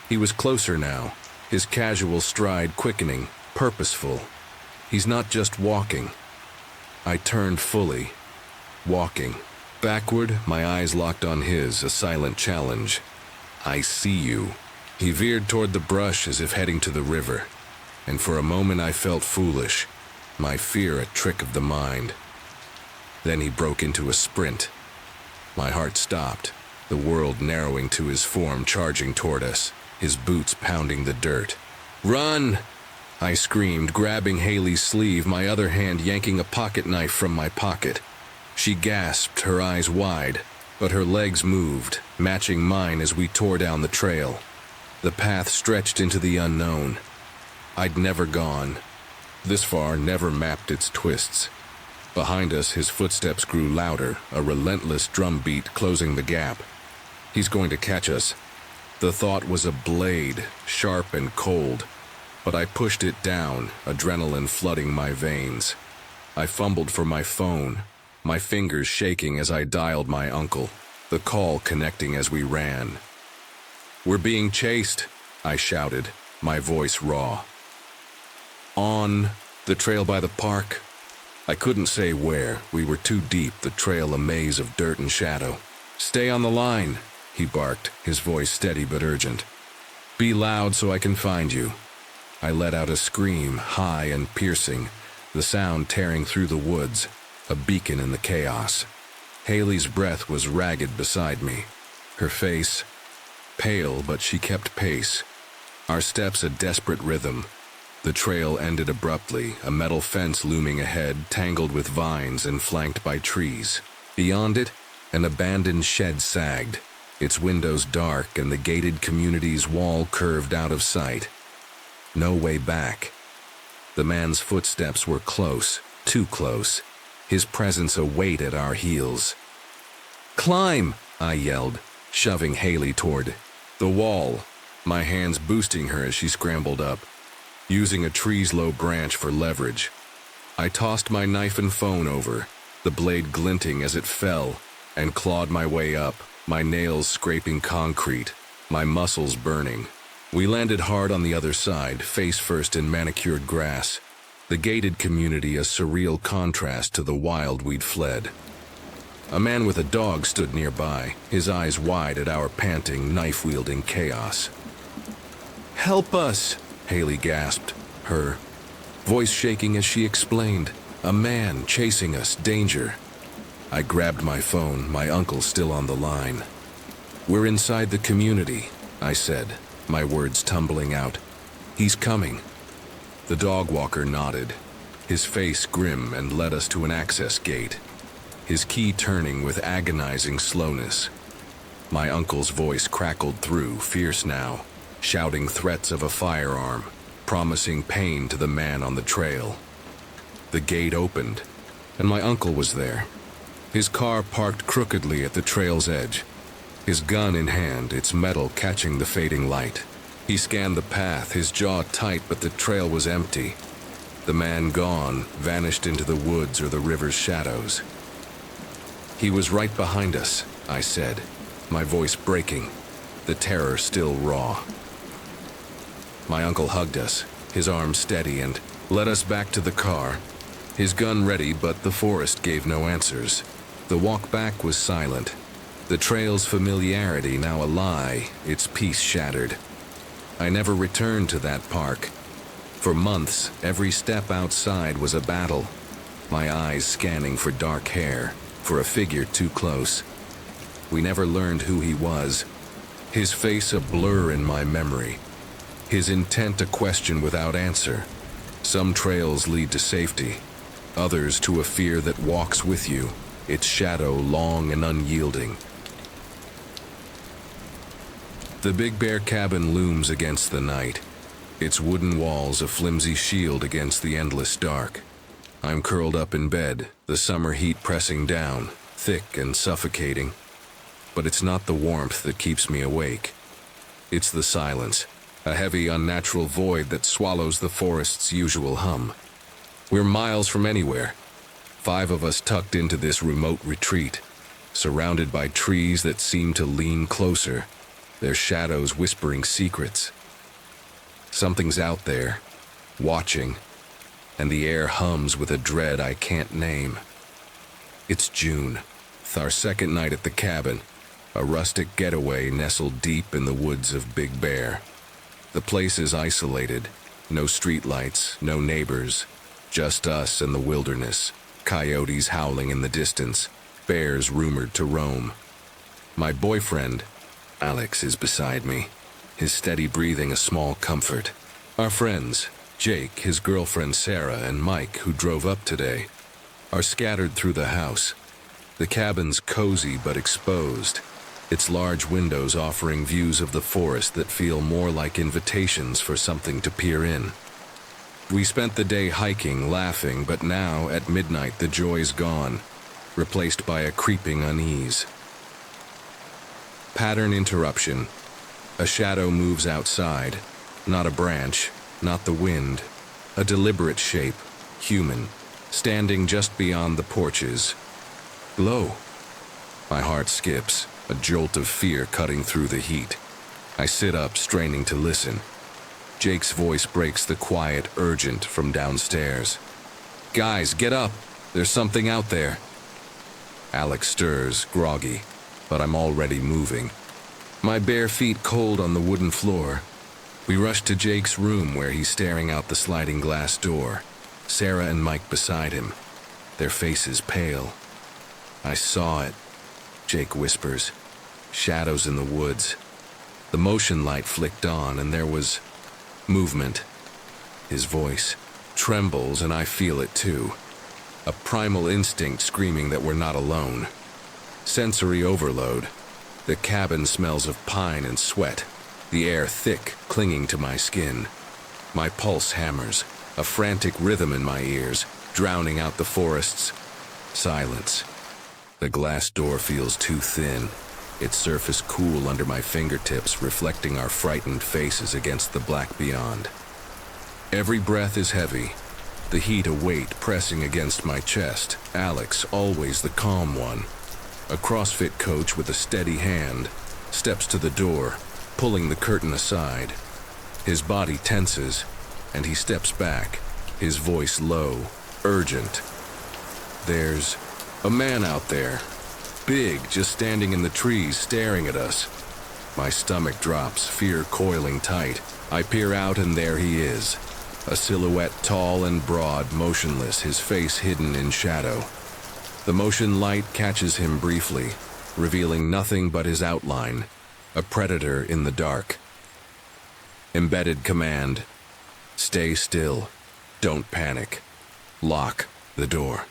He was closer now, his casual stride quickening, purposeful. He's not just walking. I turned fully, walking. Backward, my eyes locked on his, a silent challenge. "I see you." He veered toward the brush as if heading to the river, and for a moment I felt foolish, my fear a trick of the mind. Then he broke into a sprint. My heart stopped, the world narrowing to his form charging toward us, his boots pounding the dirt. "Run!" I screamed, grabbing Haley's sleeve, my other hand yanking a pocket knife from my pocket. She gasped, her eyes wide, but her legs moved, matching mine as we tore down the trail. The path stretched into the unknown. I'd never gone this far, never mapped its twists. Behind us, his footsteps grew louder, a relentless drumbeat closing the gap. He's going to catch us. The thought was a blade, sharp and cold, but I pushed it down, adrenaline flooding my veins. I fumbled for my phone, my fingers shaking as I dialed my uncle, the call connecting as we ran. "We're being chased," I shouted, my voice raw. "On the trail by the park." I couldn't say where, we were too deep, the trail a maze of dirt and shadow. "Stay on the line," he barked, his voice steady but urgent. "Be loud so I can find you." I let out a scream, high and piercing, the sound tearing through the woods, a beacon in the chaos. Haley's breath was ragged beside me, her face pale, but she kept pace. Our steps a desperate rhythm. The trail ended abruptly, a metal fence looming ahead, tangled with vines and flanked by trees. Beyond it, an abandoned shed sagged, its windows dark and the gated community's wall curved out of sight. No way back. The man's footsteps were close, too close, his presence a weight at our heels. "Climb!" I yelled, shoving Haley toward the wall, my hands boosting her as she scrambled up, using a tree's low branch for leverage. I tossed my knife and phone over, the blade glinting as it fell, and clawed my way up, my nails scraping concrete, my muscles burning. We landed hard on the other side, face first in manicured grass, the gated community a surreal contrast to the wild we'd fled. A man with a dog stood nearby, his eyes wide at our panting, knife-wielding chaos. "Help us!" Haley gasped, her voice shaking as she explained. "A man chasing us, danger." I grabbed my phone, my uncle still on the line. "We're inside the community," I said, my words tumbling out. "He's coming." The dog walker nodded, his face grim, and led us to an access gate, his key turning with agonizing slowness. My uncle's voice crackled through, fierce now, shouting threats of a firearm, promising pain to the man on the trail. The gate opened, and my uncle was there, his car parked crookedly at the trail's edge, his gun in hand, its metal catching the fading light. He scanned the path, his jaw tight, but the trail was empty. The man gone, vanished into the woods or the river's shadows. "He was right behind us," I said, my voice breaking, the terror still raw. My uncle hugged us, his arm steady, and led us back to the car. His gun ready, but the forest gave no answers. The walk back was silent. The trail's familiarity now a lie, its peace shattered. I never returned to that park. For months, every step outside was a battle, my eyes scanning for dark hair, for a figure too close. We never learned who he was. His face a blur in my memory. His intent a question without answer. Some trails lead to safety, others to a fear that walks with you, its shadow long and unyielding. The Big Bear cabin looms against the night, its wooden walls a flimsy shield against the endless dark. I'm curled up in bed, the summer heat pressing down, thick and suffocating. But it's not the warmth that keeps me awake. It's the silence, a heavy, unnatural void that swallows the forest's usual hum. We're miles from anywhere, 5 of us tucked into this remote retreat, surrounded by trees that seem to lean closer, their shadows whispering secrets. Something's out there, watching, and the air hums with a dread I can't name. It's June, our second night at the cabin, a rustic getaway nestled deep in the woods of Big Bear. The place is isolated, no streetlights, no neighbors, just us and the wilderness, coyotes howling in the distance, bears rumored to roam. My boyfriend, Alex, is beside me, his steady breathing a small comfort. Our friends, Jake, his girlfriend Sarah, and Mike, who drove up today, are scattered through the house. The cabin's cozy but exposed, its large windows offering views of the forest that feel more like invitations for something to peer in. We spent the day hiking, laughing, but now, at midnight, the joy's gone, replaced by a creeping unease. Pattern interruption. A shadow moves outside, not a branch, not the wind, a deliberate shape, human, standing just beyond the porches. Glow. My heart skips, a jolt of fear cutting through the heat. I sit up, straining to listen. Jake's voice breaks the quiet, urgent from downstairs. Guys, get up! There's something out there. Alex stirs, groggy, but I'm already moving. My bare feet cold on the wooden floor. We rush to Jake's room where he's staring out the sliding glass door, Sarah and Mike beside him, their faces pale. I saw it, Jake whispers. Shadows in the woods. The motion light flicked on and there was movement. His voice trembles and I feel it too. A primal instinct screaming that we're not alone. Sensory overload. The cabin smells of pine and sweat, the air thick, clinging to my skin. My pulse hammers, a frantic rhythm in my ears, drowning out the forest's silence. The glass door feels too thin, its surface cool under my fingertips, reflecting our frightened faces against the black beyond. Every breath is heavy, the heat a weight pressing against my chest. Alex, always the calm one, a CrossFit coach with a steady hand, steps to the door, pulling the curtain aside. His body tenses, and he steps back, his voice low, urgent. There's a man out there, big, just standing in the trees, staring at us. My stomach drops, fear coiling tight. I peer out and there he is, a silhouette tall and broad, motionless, his face hidden in shadow. The motion light catches him briefly, revealing nothing but his outline, a predator in the dark. Embedded command: stay still, don't panic, lock the door.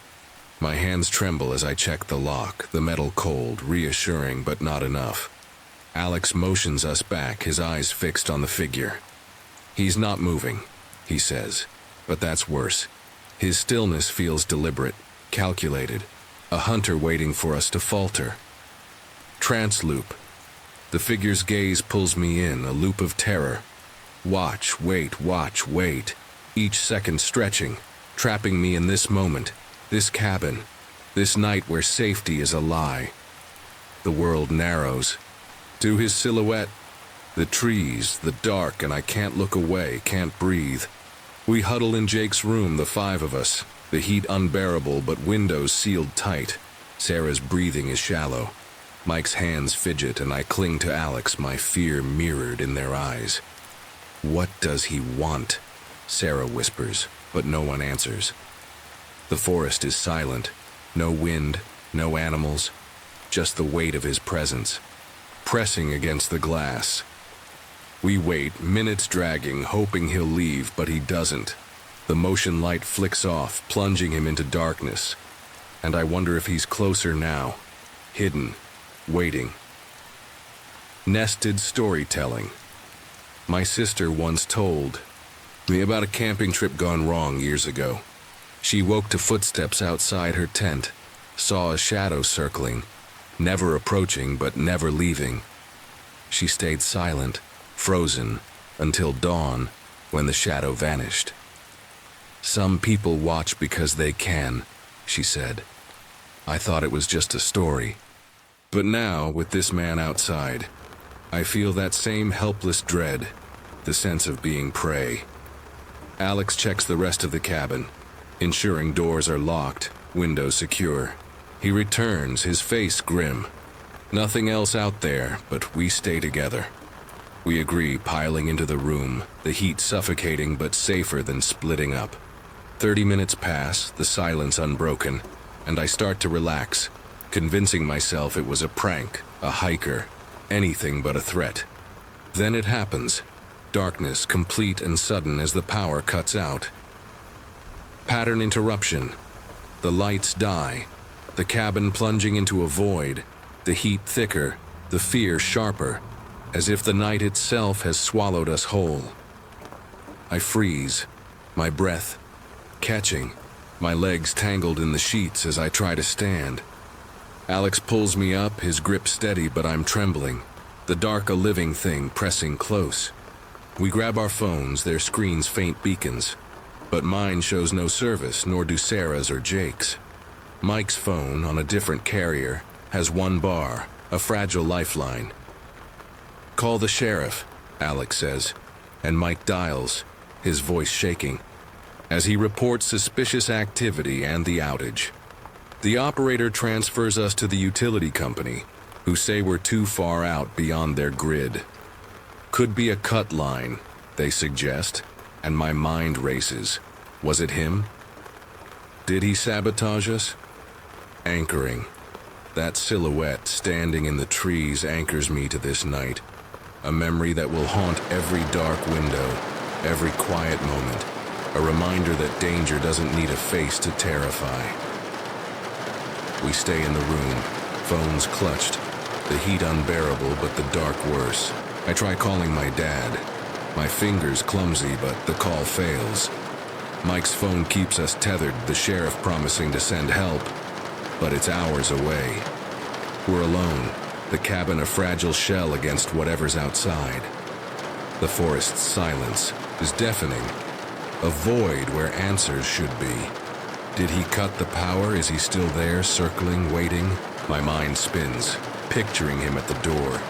My hands tremble as I check the lock, the metal cold, reassuring but not enough. Alex motions us back, his eyes fixed on the figure. He's not moving, he says, but that's worse. His stillness feels deliberate, calculated, a hunter waiting for us to falter. Trance loop. The figure's gaze pulls me in, a loop of terror. Watch, wait, each second stretching, trapping me in this moment, this cabin, this night where safety is a lie. The world narrows. To his silhouette, the trees, the dark, and I can't look away, can't breathe. We huddle in Jake's room, the five of us, the heat unbearable but windows sealed tight. Sarah's breathing is shallow. Mike's hands fidget and I cling to Alex, my fear mirrored in their eyes. "What does he want?" Sarah whispers, but no one answers. The forest is silent. No wind, no animals, just the weight of his presence, pressing against the glass. We wait, minutes dragging, hoping he'll leave, but he doesn't. The motion light flicks off, plunging him into darkness. And I wonder if he's closer now, hidden, waiting. Nested storytelling. My sister once told me about a camping trip gone wrong years ago. She woke to footsteps outside her tent, saw a shadow circling, never approaching but never leaving. She stayed silent, frozen, until dawn, when the shadow vanished. "Some people watch because they can," she said. I thought it was just a story. But now, with this man outside, I feel that same helpless dread, the sense of being prey. Alex checks the rest of the cabin, ensuring doors are locked, windows secure. He returns, his face grim. Nothing else out there, but we stay together. We agree, piling into the room, the heat suffocating but safer than splitting up. 30 minutes pass, the silence unbroken, and I start to relax, convincing myself it was a prank, a hiker, anything but a threat. Then it happens. Darkness, complete and sudden as the power cuts out. Pattern interruption. The lights die. The cabin plunging into a void. The heat thicker. The fear sharper. As if the night itself has swallowed us whole. I freeze. My breath catching. My legs tangled in the sheets as I try to stand. Alex pulls me up, his grip steady, but I'm trembling. The dark, a living thing pressing close. We grab our phones, their screens faint beacons. But mine shows no service, nor do Sarah's or Jake's. Mike's phone, on a different carrier, has one bar, a fragile lifeline. "Call the sheriff," Alex says, and Mike dials, his voice shaking, as he reports suspicious activity and the outage. The operator transfers us to the utility company, who say we're too far out beyond their grid. Could be a cut line, they suggest, and my mind races. Was it him? Did he sabotage us? Anchoring. That silhouette standing in the trees anchors me to this night, a memory that will haunt every dark window, every quiet moment, a reminder that danger doesn't need a face to terrify. We stay in the room, phones clutched, the heat unbearable but the dark worse. I try calling my dad. My fingers clumsy, but the call fails. Mike's phone keeps us tethered, the sheriff promising to send help, but it's hours away. We're alone, the cabin a fragile shell against whatever's outside. The forest's silence is deafening, a void where answers should be. Did he cut the power? Is he still there, circling, waiting? My mind spins, picturing him at the door.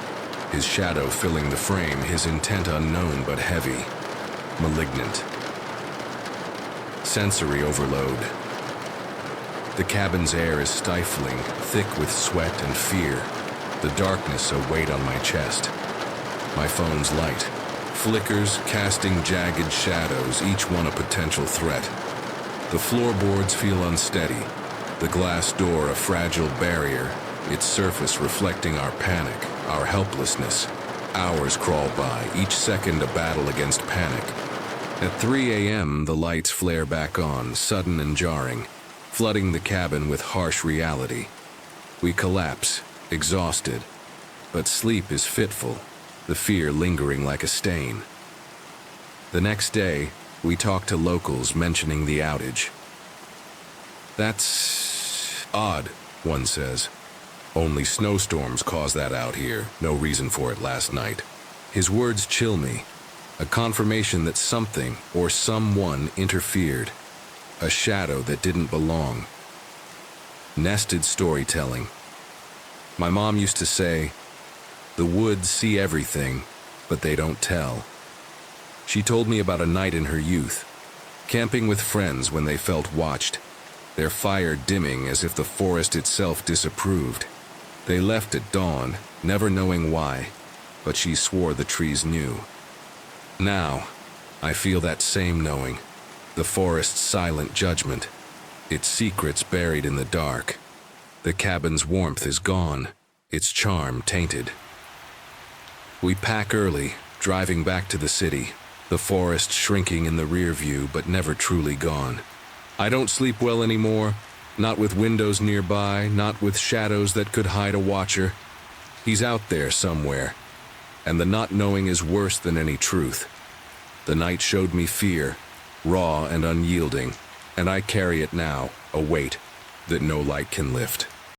His shadow filling the frame, his intent unknown but heavy, malignant. Sensory overload. The cabin's air is stifling, thick with sweat and fear, the darkness a weight on my chest. My phone's light, flickers, casting jagged shadows, each one a potential threat. The floorboards feel unsteady, the glass door a fragile barrier, its surface reflecting our panic, our helplessness. Hours crawl by, each second a battle against panic. At 3 a.m., the lights flare back on, sudden and jarring, flooding the cabin with harsh reality. We collapse, exhausted, but sleep is fitful, the fear lingering like a stain. The next day, we talk to locals mentioning the outage. "That's odd," one says. "Only snowstorms cause that out here, no reason for it last night." His words chill me, a confirmation that something or someone interfered, a shadow that didn't belong. Nested storytelling. My mom used to say, "The woods see everything, but they don't tell." She told me about a night in her youth, camping with friends when they felt watched, their fire dimming as if the forest itself disapproved. They left at dawn, never knowing why, but she swore the trees knew. Now, I feel that same knowing, the forest's silent judgment, its secrets buried in the dark. The cabin's warmth is gone, its charm tainted. We pack early, driving back to the city, the forest shrinking in the rear view but never truly gone. I don't sleep well anymore, not with windows nearby, not with shadows that could hide a watcher. He's out there somewhere, and the not knowing is worse than any truth. The night showed me fear, raw and unyielding, and I carry it now, a weight that no light can lift.